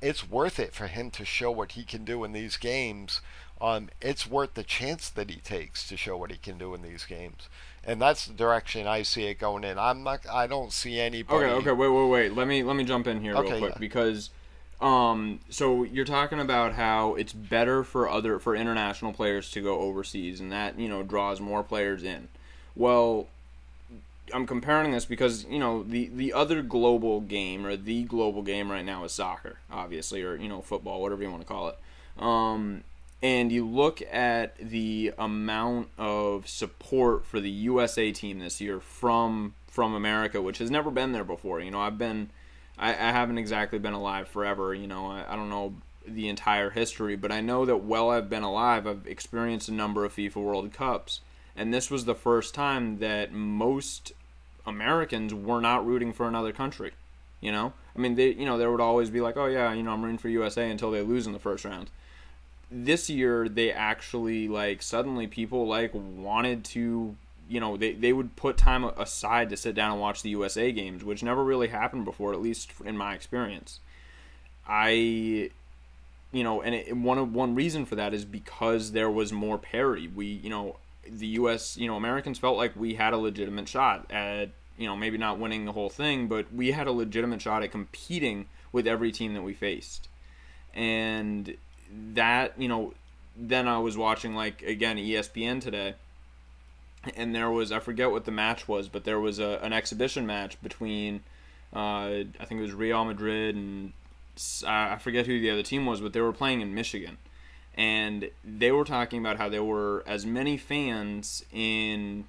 it's worth it for him to show what he can do in these games. It's worth the chance that he takes to show what he can do in these games. And that's the direction I see it going in. I don't see anybody. Okay, wait. Let me jump in here real quick, yeah. Because so you're talking about how it's better for international players to go overseas, and that draws more players in. Well, I'm comparing this because the other global game, or the global game right now, is soccer, obviously, or football, whatever you want to call it. And you look at the amount of support for the USA team this year from America, which has never been there before. I haven't exactly been alive forever. I don't know the entire history, but I know that while I've been alive, I've experienced a number of FIFA World Cups, and this was the first time that most Americans were not rooting for another country. I mean, there would always be like, oh yeah, I'm rooting for USA until they lose in the first round. This year, they actually, suddenly people, wanted to, they would put time aside to sit down and watch the USA games, which never really happened before, at least in my experience. And one reason for that is because there was more parity. The U.S., Americans felt like we had a legitimate shot at, maybe not winning the whole thing, but we had a legitimate shot at competing with every team that we faced. And that, then I was watching, again, ESPN today, and there was, I forget what the match was, but there was an exhibition match between, I think it was Real Madrid and I forget who the other team was, but they were playing in Michigan. And they were talking about how there were as many fans in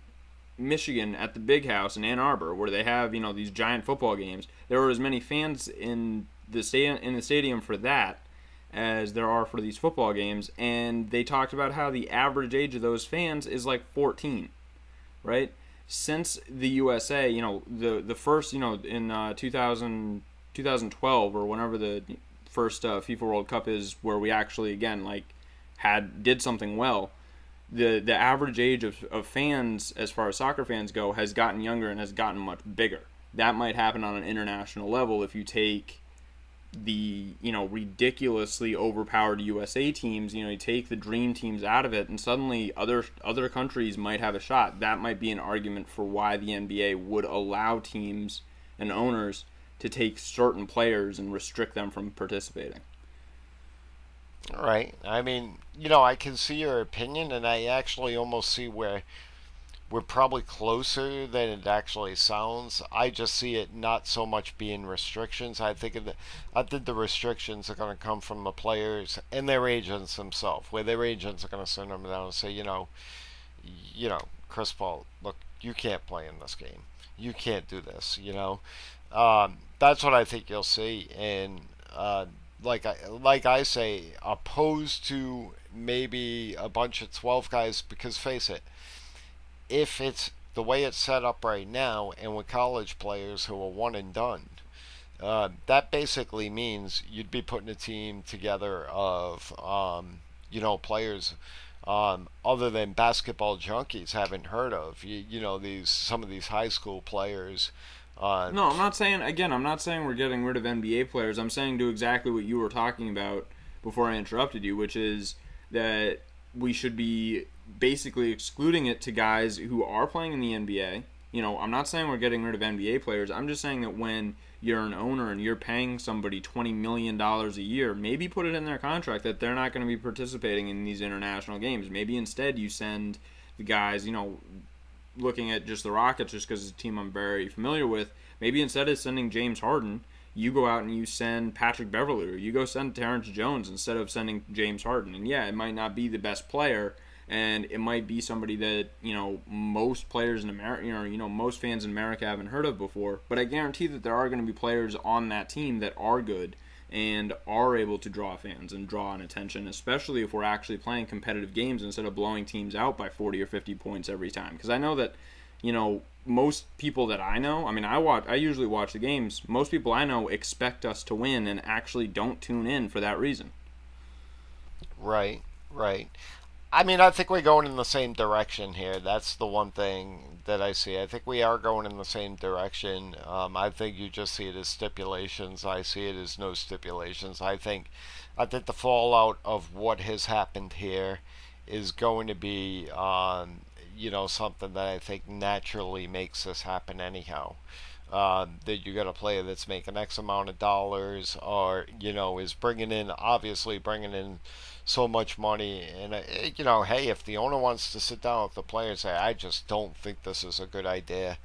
Michigan at the Big House in Ann Arbor, where they have, these giant football games. There were as many fans in the stadium for that as there are for these football games, and they talked about how the average age of those fans is 14, right? Since the USA, the first, in 2002 2012 or whenever the first FIFA World Cup is, where we actually again like did something well. The average age of fans, as far as soccer fans go, has gotten younger and has gotten much bigger. That might happen on an international level if you take the ridiculously overpowered USA teams. You take the dream teams out of it, and suddenly other countries might have a shot. That might be an argument for why the NBA would allow teams and owners to take certain players and restrict them from participating. Right. I mean, I can see your opinion, and I actually almost see where we're probably closer than it actually sounds. I just see it not so much being restrictions. I think the restrictions are going to come from the players and their agents themselves, where their agents are going to send them down and say, Chris Paul, look, you can't play in this game. You can't do this. That's what I think you'll see, and like I say, opposed to maybe a bunch of 12 guys, because face it, if it's the way it's set up right now, and with college players who are one and done, that basically means you'd be putting a team together of, players other than basketball junkies haven't heard of. Some of these high school players. No, I'm not saying we're getting rid of NBA players. I'm saying do exactly what you were talking about before I interrupted you, which is that we should be basically excluding it to guys who are playing in the NBA. I'm not saying we're getting rid of NBA players. I'm just saying that when you're an owner and you're paying somebody $20 million a year, maybe put it in their contract that they're not going to be participating in these international games. Maybe instead you send the guys, looking at just the Rockets, just because it's a team I'm very familiar with, maybe instead of sending James Harden, you go out and you send Patrick Beverley, or you go send Terrence Jones instead of sending James Harden. And yeah, it might not be the best player, and it might be somebody that most players in America, most fans in America haven't heard of before. But I guarantee that there are going to be players on that team that are good and are able to draw fans and draw an attention, especially if we're actually playing competitive games instead of blowing teams out by 40 or 50 points every time. Because I know that, most people that I know, I usually watch the games. Most people I know expect us to win and actually don't tune in for that reason. Right, right. I think we're going in the same direction here. That's the one thing that I see. I think we are going in the same direction. I think you just see it as stipulations. I see it as no stipulations. I think the fallout of what has happened here is going to be, something that I think naturally makes this happen anyhow. That you got a player that's making X amount of dollars, or is obviously bringing in so much money, and hey, if the owner wants to sit down with the player and say, I just don't think this is a good idea.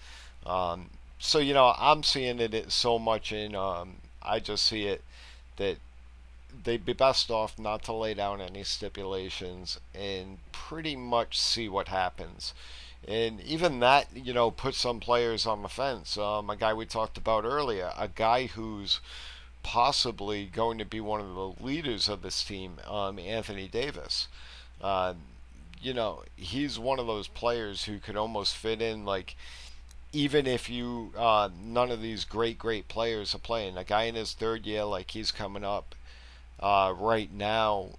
So I'm seeing it so much in. I just see it that they'd be best off not to lay down any stipulations and pretty much see what happens. And even that, puts some players on the fence. A guy we talked about earlier, a guy who's possibly going to be one of the leaders of this team, Anthony Davis. Uh, he's one of those players who could almost fit in, like, even if none of these great players are playing. A guy in his third year, like he's coming up right now,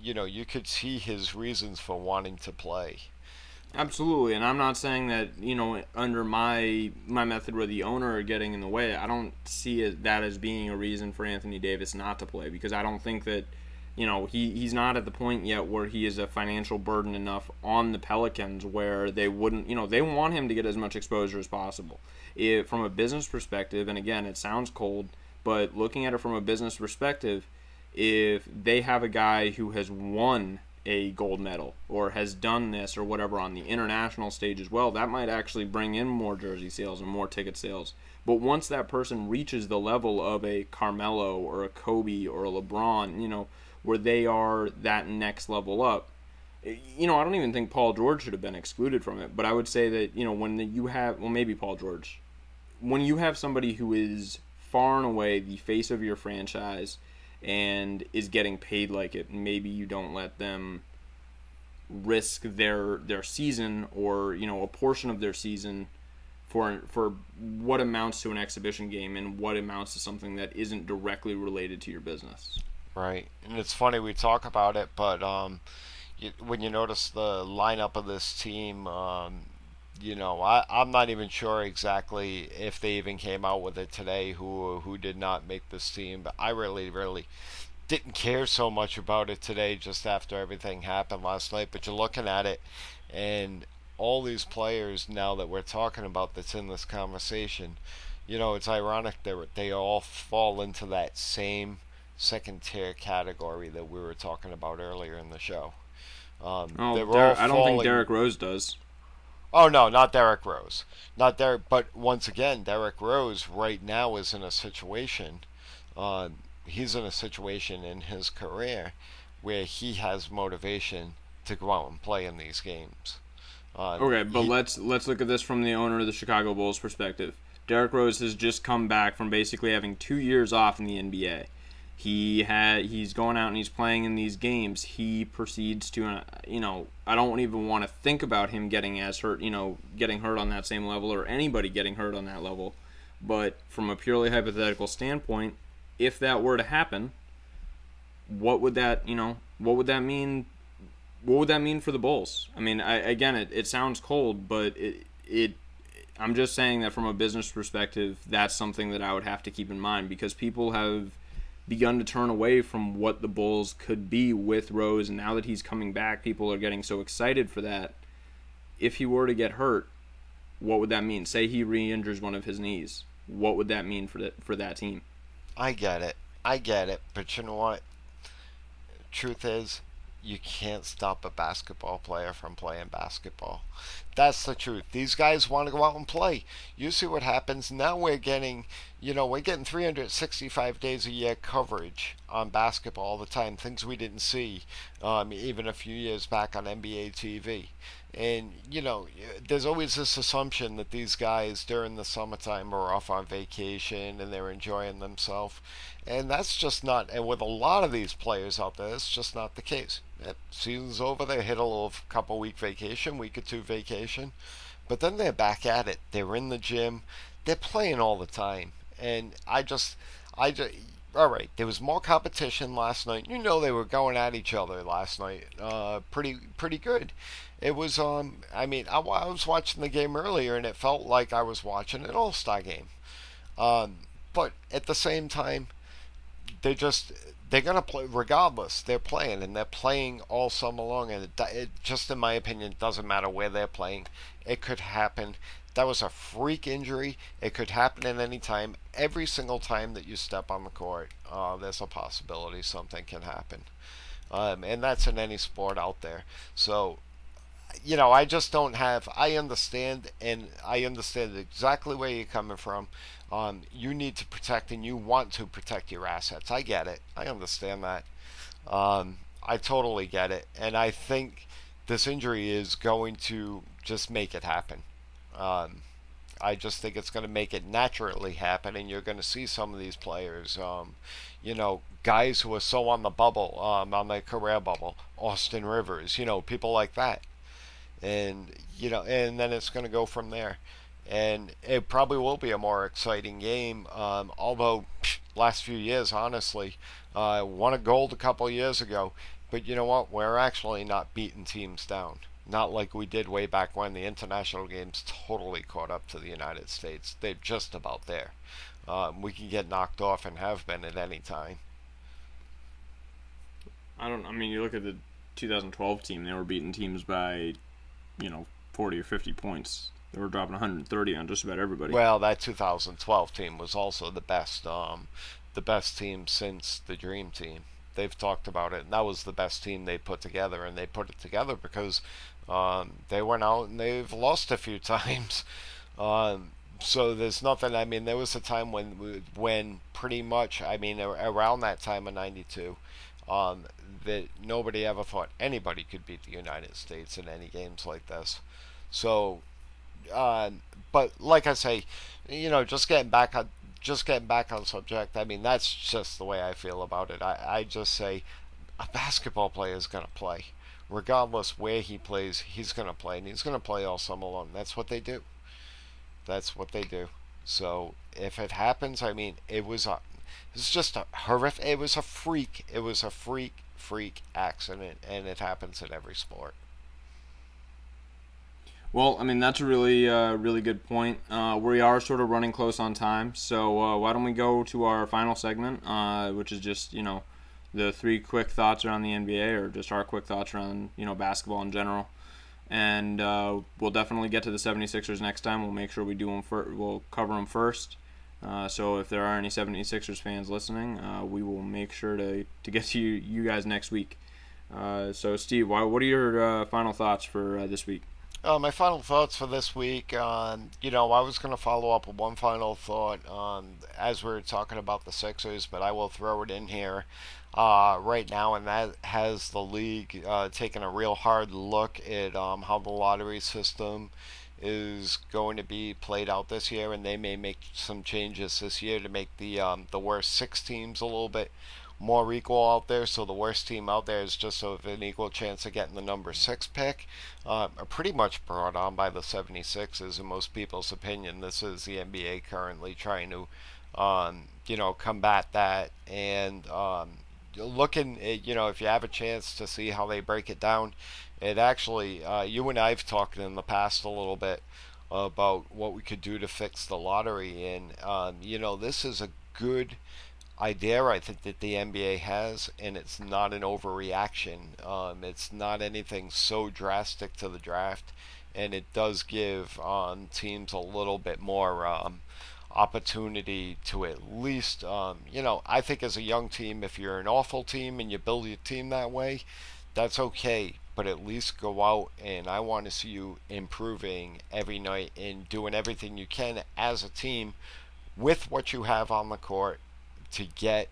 you could see his reasons for wanting to play. Absolutely, and I'm not saying that under my method where the owner are getting in the way. I don't see that as being a reason for Anthony Davis not to play, because I don't think that he's not at the point yet where he is a financial burden enough on the Pelicans where they wouldn't they want him to get as much exposure as possible. From a business perspective, and again, it sounds cold, but looking at it from a business perspective, if they have a guy who has won a gold medal or has done this or whatever on the international stage as well, that might actually bring in more jersey sales and more ticket sales. But once that person reaches the level of a Carmelo or a Kobe or a LeBron, where they are that next level up, I don't even think Paul George should have been excluded from it. But I would say that, when you have, maybe Paul George, when you have somebody who is far and away the face of your franchise and is getting paid like it, maybe you don't let them risk their season or a portion of their season for what amounts to an exhibition game and what amounts to something that isn't directly related to your business. Right. And it's funny we talk about it, but when you notice the lineup of this team, I'm not even sure exactly if they even came out with it today. Who did not make this team? But I really didn't care so much about it today, just after everything happened last night. But you're looking at it, and all these players now that we're talking about that's in this conversation, it's ironic that they all fall into that same second tier category that we were talking about earlier in the show. Oh, They were all I don't think falling. Derrick Rose does. Oh no, not Derrick Rose, not Derrick. But once again, Derrick Rose right now is in a situation. Uh, he's in a situation in his career where he has motivation to go out and play in these games. Okay, but He let's look at this from the owner of the Chicago Bulls perspective. Derrick Rose has just come back from basically having 2 years off in the NBA. He's going out and he's playing in these games. He proceeds to I don't even want to think about him getting as hurt, getting hurt on that same level or anybody getting hurt on that level. But from a purely hypothetical standpoint, if that were to happen, what would that mean? What would that mean for the Bulls? I mean, again, it sounds cold, but I'm just saying that from a business perspective, that's something that I would have to keep in mind because people have begun to turn away from what the Bulls could be with Rose, and now that he's coming back, people are getting so excited for that. If he were to get hurt, what would that mean? Say he re-injures one of his knees. What would that mean for that team? I get it. I get it. But you know what? Truth is, you can't stop a basketball player from playing basketball. That's the truth. These guys want to go out and play. You see what happens. Now we're getting 365 days a year coverage on basketball all the time. Things we didn't see even a few years back on NBA TV. And, there's always this assumption that these guys during the summertime are off on vacation and they're enjoying themselves. And that's just not, and with a lot of these players out there, it's just not the case. Season's over, they hit a little couple week vacation, week or two vacation, but then they're back at it. They're in the gym, they're playing all the time. And all right, there was more competition last night. They were going at each other last night, pretty good. It was, I was watching the game earlier, and it felt like I was watching an All-Star game. But at the same time, they just they're gonna play regardless. They're playing and they're playing all summer long, and it just in my opinion doesn't matter where they're playing. It could happen. That was a freak injury. It could happen at any time. Every single time that you step on the court, there's a possibility something can happen, and that's in any sport out there. So I just don't have. I understand, and I understand exactly where you're coming from. You need to protect, and you want to protect your assets. I get it. I understand that. I totally get it, and I think this injury is going to just make it happen. Um, I just think it's going to make it naturally happen, and you're going to see some of these players, guys who are so on the bubble, on their career bubble, Austin Rivers, people like that, and then it's going to go from there, and it probably will be a more exciting game. Although last few years, honestly, won a gold a couple years ago, but you know what? We're actually not beating teams down. Not like we did way back when the international games totally caught up to the United States. They're just about there. We can get knocked off and have been at any time. I mean, you look at the 2012 team; they were beating teams by, 40 or 50 points. They were dropping 130 on just about everybody. Well, that 2012 team was also the best team since the Dream Team. They've talked about it, and that was the best team they put together, and they put it together because they went out and they've lost a few times. So there's nothing. I mean, there was a time when pretty much, around that time of '92, that nobody ever thought anybody could beat the United States in any games like this. So, uh, but like I say, just getting back on subject. I mean, that's just the way I feel about it. I just say a basketball player is going to play. Regardless where he plays, he's going to play, and he's going to play all summer long. That's what they do. That's what they do. So if it happens, I mean, it's just a horrific. It was a freak. It was a freak accident, and it happens in every sport. Well, I mean that's a really good point. We are sort of running close on time, so why don't we go to our final segment, which is just the three quick thoughts around the NBA, or just our quick thoughts around basketball in general. And we'll definitely get to the 76ers next time. We'll make sure we do them we'll cover them first. So if there are any 76ers fans listening, we will make sure to get to you guys next week. So Steve, what are your final thoughts for this week? My final thoughts for this week. I was going to follow up with one final thought as we were talking about the Sixers, but I will throw it in here right now, and that has the league taking a real hard look at how the lottery system is going to be played out this year, and they may make some changes this year to make the worst six teams a little bit more equal out there. So the worst team out there is just of an equal chance of getting the number six pick. Are pretty much brought on by the 76ers in most people's opinion. This is the NBA currently trying to, combat that, and looking at, if you have a chance to see how they break it down, it actually, you and I have talked in the past a little bit about what we could do to fix the lottery, and this is a good idea I think that the NBA has, and it's not an overreaction. It's not anything so drastic to the draft, and it does give teams a little bit more opportunity to at least, I think as a young team, if you're an awful team and you build your team that way, that's okay. But at least go out, and I want to see you improving every night and doing everything you can as a team with what you have on the court to get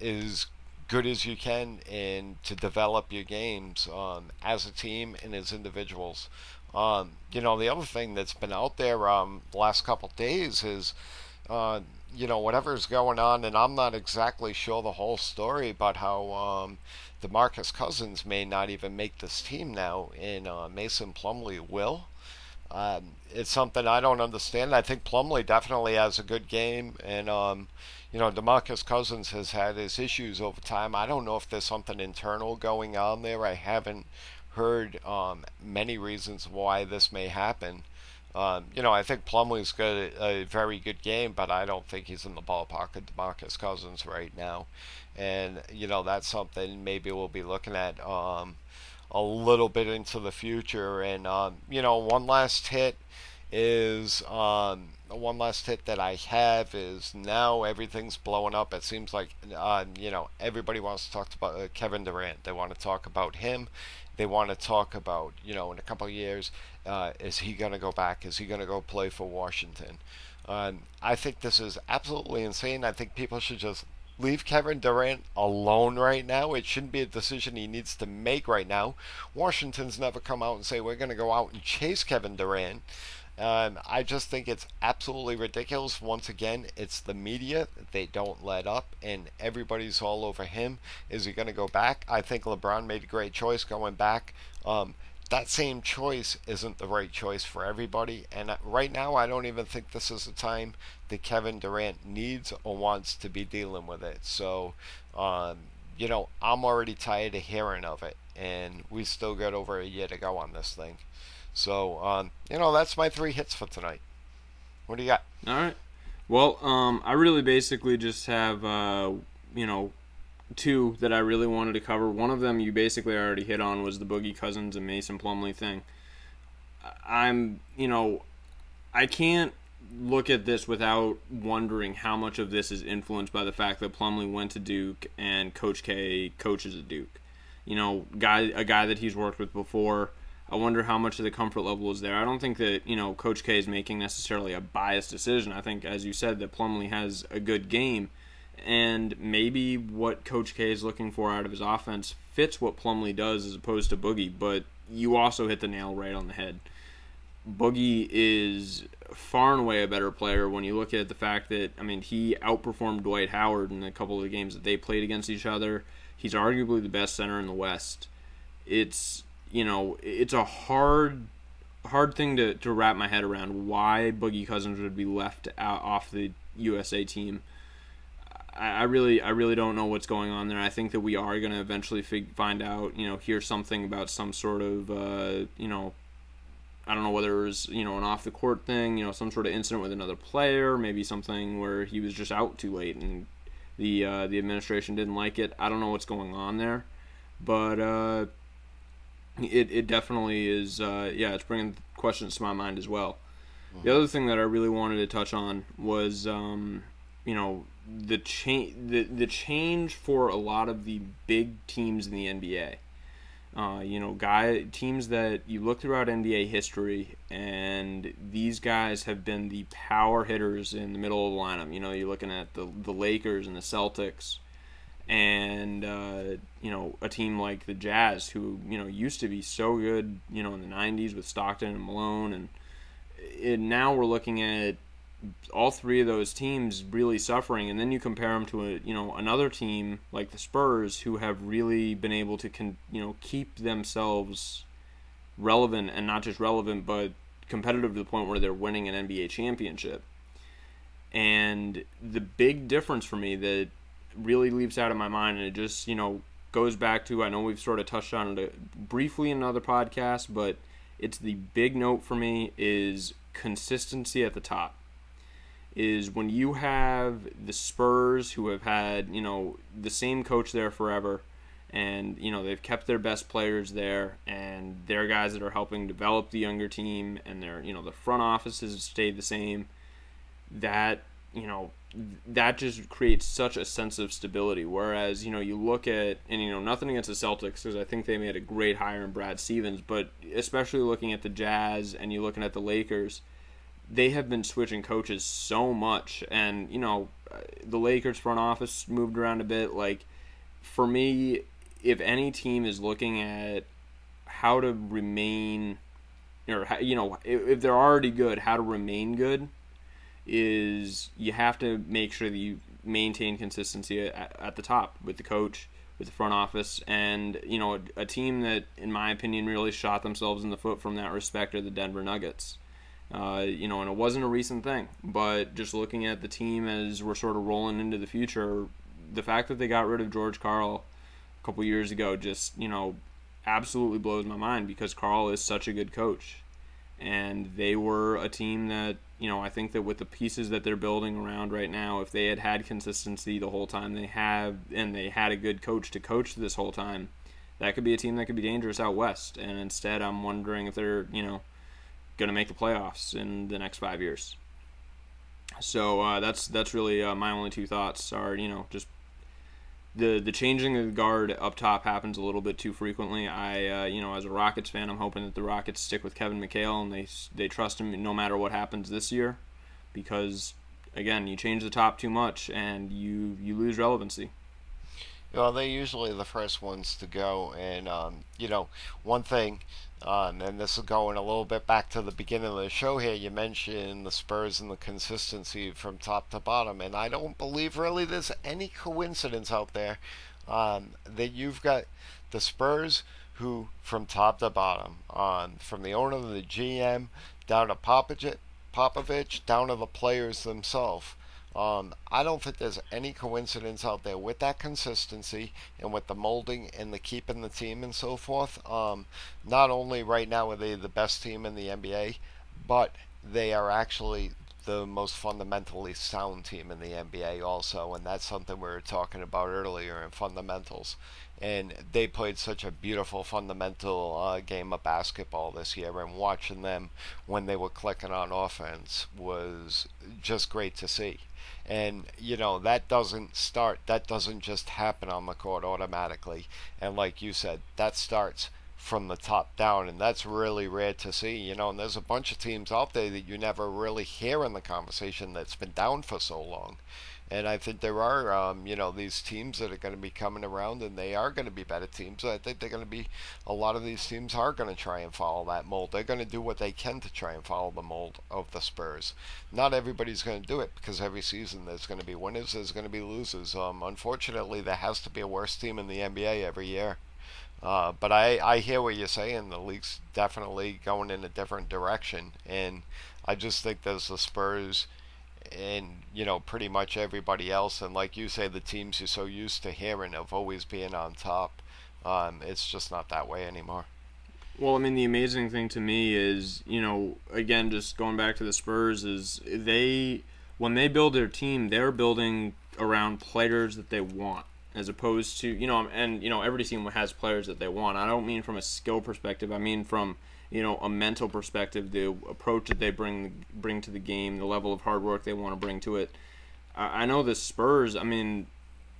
as good as you can, and to develop your games as a team and as individuals. The other thing that's been out there the last couple days is whatever's going on, and I'm not exactly sure the whole story about how DeMarcus Cousins may not even make this team now, and Mason Plumlee will. It's something I don't understand. I think Plumlee definitely has a good game, and DeMarcus Cousins has had his issues over time. I don't know if there's something internal going on there. I haven't heard many reasons why this may happen. I think Plumlee's got a very good game, but I don't think he's in the ballpark of DeMarcus Cousins right now, and that's something maybe we'll be looking at a little bit into the future. And one last hit that I have is, now everything's blowing up. It seems like everybody wants to talk about Kevin Durant. They want to talk about him. They want to talk about, in a couple of years, is he going to go back? Is he going to go play for Washington? I think this is absolutely insane. I think people should just leave Kevin Durant alone right now. It shouldn't be a decision he needs to make right now. Washington's never come out and say, we're going to go out and chase Kevin Durant. I just think it's absolutely ridiculous. Once again, it's the media. They don't let up, and everybody's all over him. Is he going to go back? I think LeBron made a great choice going back. That same choice isn't the right choice for everybody, and right now I don't even think this is the time that Kevin Durant needs or wants to be dealing with it. So, I'm already tired of hearing of it, and we still got over a year to go on this thing. So, that's my three hits for tonight. What do you got? All right. Well, I really basically just have, two that I really wanted to cover. One of them you basically already hit on, was the Boogie Cousins and Mason Plumlee thing. I can't look at this without wondering how much of this is influenced by the fact that Plumlee went to Duke and Coach K coaches at Duke. A guy that he's worked with before. I wonder how much of the comfort level is there. I don't think that, Coach K is making necessarily a biased decision. I think, as you said, that Plumlee has a good game, and maybe what Coach K is looking for out of his offense fits what Plumlee does as opposed to Boogie. But you also hit the nail right on the head. Boogie is far and away a better player when you look at the fact that, he outperformed Dwight Howard in a couple of the games that they played against each other. He's arguably the best center in the West. It's a hard hard thing to wrap my head around why Boogie Cousins would be left out off the USA team. I really don't know what's going on there. I think that we are going to eventually find out, hear something about some sort of, I don't know whether it was, an off the court thing, some sort of incident with another player, maybe something where he was just out too late and the administration didn't like it. I don't know what's going on there, but it definitely is. It's bringing questions to my mind as well. Mm-hmm. The other thing that I really wanted to touch on was, the change for a lot of the big teams in the NBA. Teams that you look throughout NBA history, and these guys have been the power hitters in the middle of the lineup. You're looking at the Lakers and the Celtics, and a team like the Jazz, who used to be so good, in the '90s with Stockton and Malone, and now we're looking at all three of those teams really suffering, and then you compare them to another team like the Spurs, who have really been able to keep themselves relevant, and not just relevant but competitive to the point where they're winning an NBA championship. And the big difference for me that really leaps out of my mind, and it just goes back to, I know we've sort of touched on it briefly in another podcast, but it's the big note for me, is consistency at the top. Is when you have the Spurs, who have had the same coach there forever, and they've kept their best players there, and they're guys that are helping develop the younger team, and they're the front office has stayed the same. That that just creates such a sense of stability. Whereas you look at, and nothing against the Celtics, because I think they made a great hire in Brad Stevens, but especially looking at the Jazz and you looking at the Lakers, they have been switching coaches so much, and the Lakers front office moved around a bit. Like, for me, if any team is looking at how to remain, or if they're already good, how to remain good, is you have to make sure that you maintain consistency at the top with the coach, with the front office, and a team that, in my opinion, really shot themselves in the foot from that respect are the Denver Nuggets. And it wasn't a recent thing, but just looking at the team as we're sort of rolling into the future, the fact that they got rid of George Karl a couple years ago just, absolutely blows my mind, because Karl is such a good coach. And they were a team that, I think that with the pieces that they're building around right now, if they had consistency the whole time they have, and they had a good coach to coach this whole time, that could be a team that could be dangerous out west. And instead, I'm wondering if they're, going to make the playoffs in the next 5 years. So that's really my only two thoughts are, just the changing of the guard up top happens a little bit too frequently. As a Rockets fan, I'm hoping that the Rockets stick with Kevin McHale and they trust him no matter what happens this year, because again, you change the top too much and you lose relevancy. Well, they're usually the first ones to go, and one thing, and this is going a little bit back to the beginning of the show here. You mentioned the Spurs and the consistency from top to bottom, and I don't believe really there's any coincidence out there that you've got the Spurs who, from top to bottom, from the owner, the GM, down to Popovich, down to the players themselves. I don't think there's any coincidence out there with that consistency and with the molding and the keeping the team and so forth. Not only right now are they the best team in the NBA, but they are actually the most fundamentally sound team in the NBA also, and that's something we were talking about earlier in fundamentals. And they played such a beautiful fundamental game of basketball this year, and watching them when they were clicking on offense was just great to see. And that doesn't just happen on the court automatically. And like you said, that starts from the top down, and that's really rare to see. And there's a bunch of teams out there that you never really hear in the conversation that's been down for so long. And I think there are, these teams that are going to be coming around, and they are going to be better teams. I think a lot of these teams are going to try and follow that mold. They're going to do what they can to try and follow the mold of the Spurs. Not everybody's going to do it, because every season there's going to be winners, there's going to be losers. Unfortunately, there has to be a worse team in the NBA every year. But I hear what you're saying. The league's definitely going in a different direction, and I just think there's the Spurs and pretty much everybody else, and like you say, the teams you're so used to hearing of always being on top. It's just not that way anymore. Well, I mean, the amazing thing to me is, again, just going back to the Spurs, is when they build their team, they're building around players that they want, as opposed to, and, every team has players that they want. I don't mean from a skill perspective, I mean from, a mental perspective, the approach that they bring to the game, the level of hard work they want to bring to it. I know the Spurs, I mean,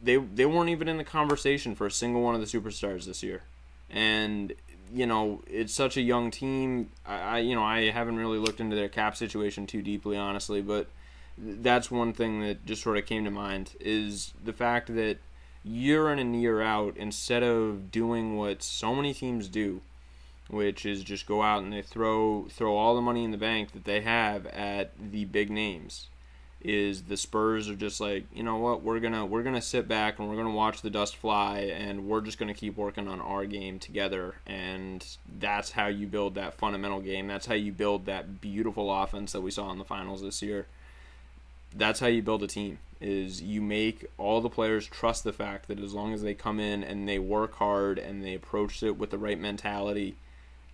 they weren't even in the conversation for a single one of the superstars this year. And it's such a young team. I haven't really looked into their cap situation too deeply, honestly, but that's one thing that just sort of came to mind is the fact that year in and year out, instead of doing what so many teams do, which is just go out and they throw all the money in the bank that they have at the big names, is the Spurs are just like, you know what, we're gonna sit back and we're gonna watch the dust fly, and we're just gonna keep working on our game together. And that's how you build that fundamental game. That's how you build that beautiful offense that we saw in the finals this year. That's how you build a team, is you make all the players trust the fact that as long as they come in and they work hard and they approach it with the right mentality,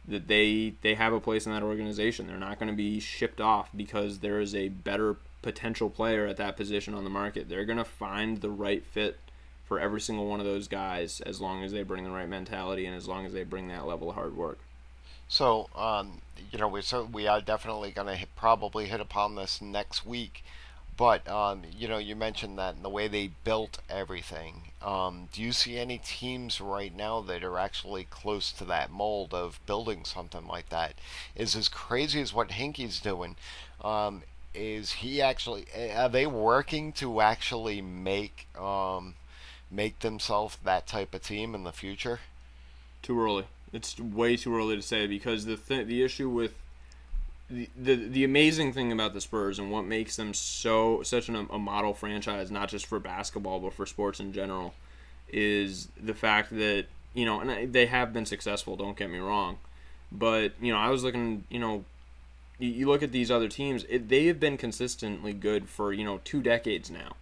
that they have a place in that organization. They're not going to be shipped off because there is a better potential player at that position on the market. They're going to find the right fit for every single one of those guys as long as they bring the right mentality and as long as they bring that level of hard work. So, we are definitely going to probably hit upon this next week. But you mentioned that in the way they built everything. Do you see any teams right now that are actually close to that mold of building something like that? Is as crazy as what Hinkie's doing. Is he actually? Are they working to actually make themselves that type of team in the future? Too early. It's way too early to say, because the issue with the amazing thing about the Spurs and what makes them such a model franchise, not just for basketball but for sports in general, is the fact that and they have been successful. Don't get me wrong, but I was looking. You look at these other teams; they have been consistently good for 2 decades now,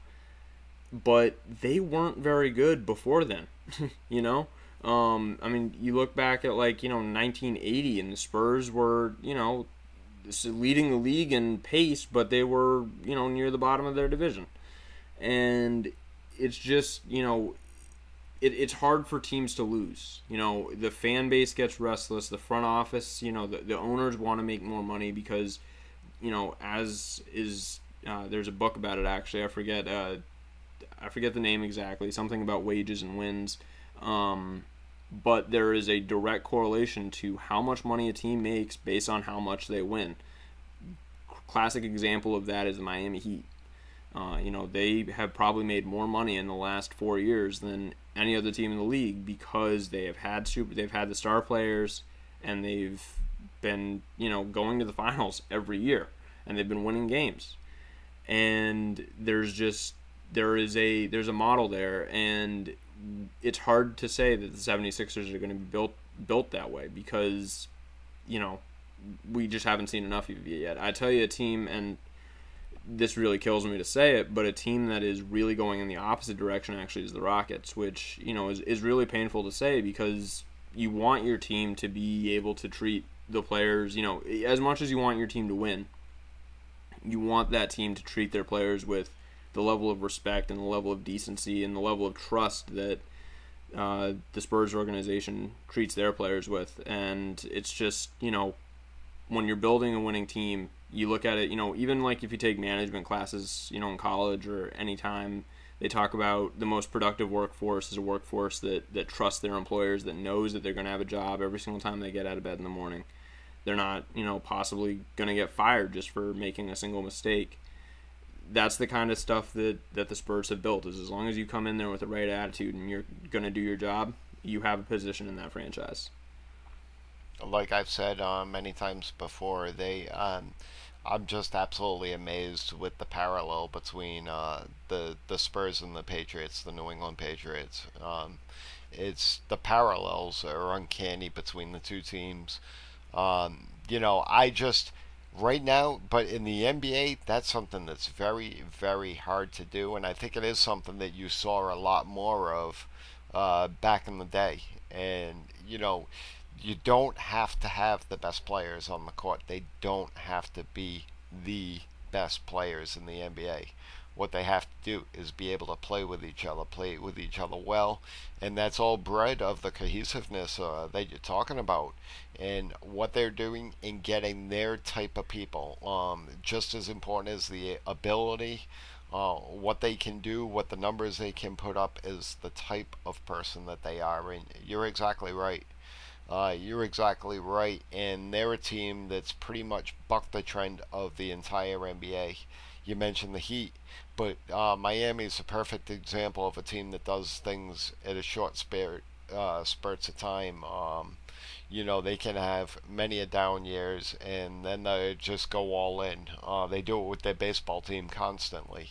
but they weren't very good before then. you know. I mean, you look back at 1980, and the Spurs were leading the league in pace, but they were near the bottom of their division, and it's just it's hard for teams to lose. The fan base gets restless. The front office, the owners want to make more money because as is there's a book about it actually. I forget the name exactly. Something about wages and wins. But there is a direct correlation to how much money a team makes based on how much they win. Classic example of that is the Miami Heat. They have probably made more money in the last 4 years than any other team in the league because they've had the star players, and they've been going to the finals every year, and they've been winning games. And there's a model there, and it's hard to say that the 76ers are going to be built that way because we just haven't seen enough of it yet. I tell you, a team, and this really kills me to say it, but a team that is really going in the opposite direction actually is the Rockets, which is really painful to say because you want your team to be able to treat the players, as much as you want your team to win, you want that team to treat their players with the level of respect and the level of decency and the level of trust that the Spurs organization treats their players with. And it's just, when you're building a winning team, you look at it, even like if you take management classes, in college or any time, they talk about the most productive workforce is a workforce that trusts their employers, that knows that they're going to have a job every single time they get out of bed in the morning. They're not, possibly going to get fired just for making a single mistake. That's the kind of stuff that the Spurs have built, is as long as you come in there with the right attitude and you're going to do your job, you have a position in that franchise. Like I've said many times before, I'm just absolutely amazed with the parallel between the Spurs and the Patriots, the New England Patriots. it's the parallels are uncanny between the two teams. I just right now, but in the NBA, that's something that's very, very hard to do, and I think it is something that you saw a lot more of back in the day. And you don't have to have the best players on the court. They don't have to be the best players in the NBA. What they have to do is be able to play with each other well, and that's all bred of the cohesiveness that you're talking about, and what they're doing in getting their type of people. Just as important as the ability, what they can do, what the numbers they can put up, is the type of person that they are. And you're exactly right. And they're a team that's pretty much bucked the trend of the entire NBA. You mentioned the Heat, but Miami's a perfect example of a team that does things at a short spurts of time. They can have many a down years, and then they just go all in. They do it with their baseball team constantly,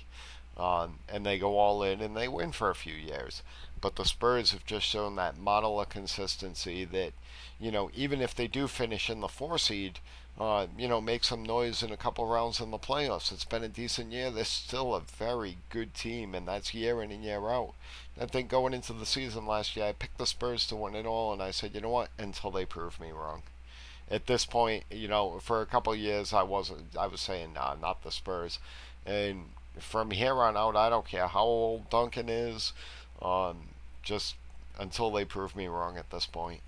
and they go all in and they win for a few years. But the Spurs have just shown that model of consistency that, even if they do finish in the 4 seed, make some noise in a couple rounds in the playoffs. It's been a decent year. They're still a very good team, and that's year in and year out. I think going into the season last year, I picked the Spurs to win it all, and I said, you know what, until they prove me wrong. At this point, for a couple of years, I was saying, nah, not the Spurs. And from here on out, I don't care how old Duncan is, just until they prove me wrong at this point.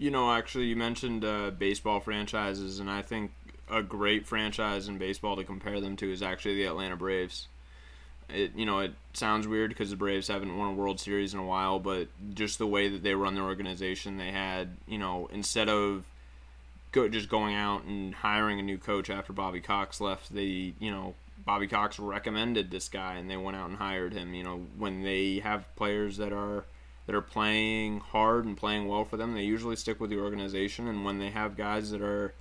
Actually, you mentioned baseball franchises, and I think a great franchise in baseball to compare them to is actually the Atlanta Braves. It sounds weird because the Braves haven't won a World Series in a while, but just the way that they run their organization, they had, instead of just going out and hiring a new coach after Bobby Cox left, Bobby Cox recommended this guy, and they went out and hired him. When they have players that are playing hard and playing well for them, they usually stick with the organization. And when they have guys that are,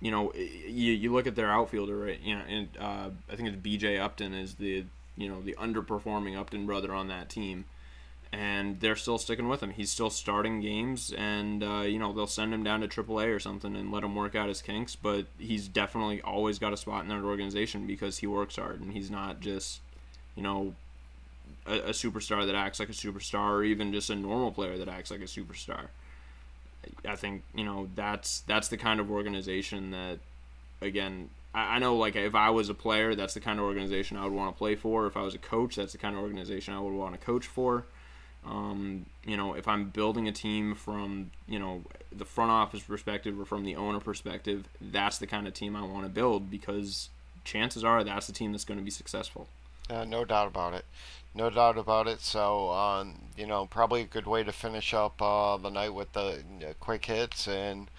you look at their outfielder, right? And I think it's B.J. Upton is the underperforming Upton brother on that team, and they're still sticking with him. He's still starting games, and they'll send him down to AAA or something and let him work out his kinks. But he's definitely always got a spot in that organization because he works hard, and he's not just a superstar that acts like a superstar, or even just a normal player that acts like a superstar. I think that's the kind of organization that, again, I know, like, if I was a player, that's the kind of organization I would want to play for. If I was a coach, that's the kind of organization I would want to coach for. If I'm building a team from the front office perspective or from the owner perspective, that's the kind of team I want to build, because chances are that's the team that's going to be successful. No doubt about it. No doubt about it. So, probably a good way to finish up the night with the quick hits. And,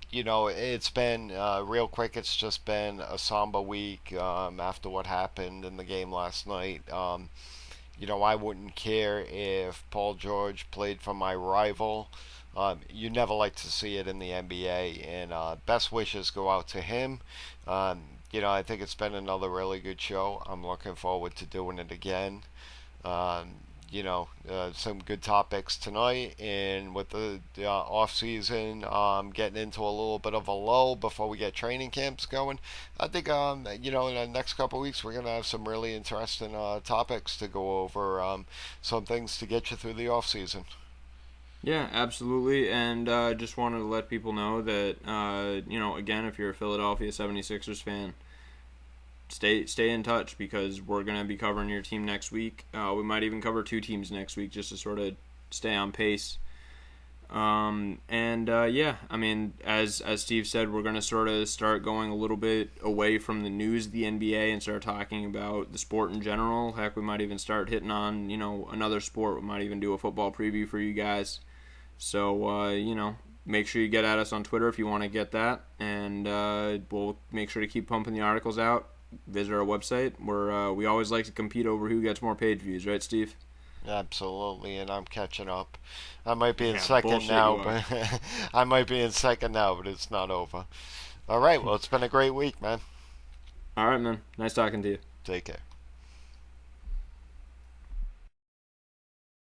it's been real quick. It's just been a Samba week after what happened in the game last night. I wouldn't care if Paul George played for my rival. You never like to see it in the NBA. And best wishes go out to him. I think it's been another really good show. I'm looking forward to doing it again. Some good topics tonight, and with the off season getting into a little bit of a lull before we get training camps going. I think in the next couple of weeks we're gonna have some really interesting topics to go over, some things to get you through the off season. Yeah, absolutely. And just wanted to let people know that, again, if you're a Philadelphia 76ers fan, stay in touch, because we're going to be covering your team next week. We might even cover 2 teams next week just to sort of stay on pace. As Steve said, we're going to sort of start going a little bit away from the news of the NBA and start talking about the sport in general. Heck, we might even start hitting on, another sport. We might even do a football preview for you guys. So, make sure you get at us on Twitter if you want to get that. And we'll make sure to keep pumping the articles out. Visit our website, where we always like to compete over who gets more page views, right, Steve? Absolutely, and I'm catching up. I might be in bullshit, now, but I might be in second now, but it's not over. All right, well, it's been a great week, man. All right, man. Nice talking to you. Take care.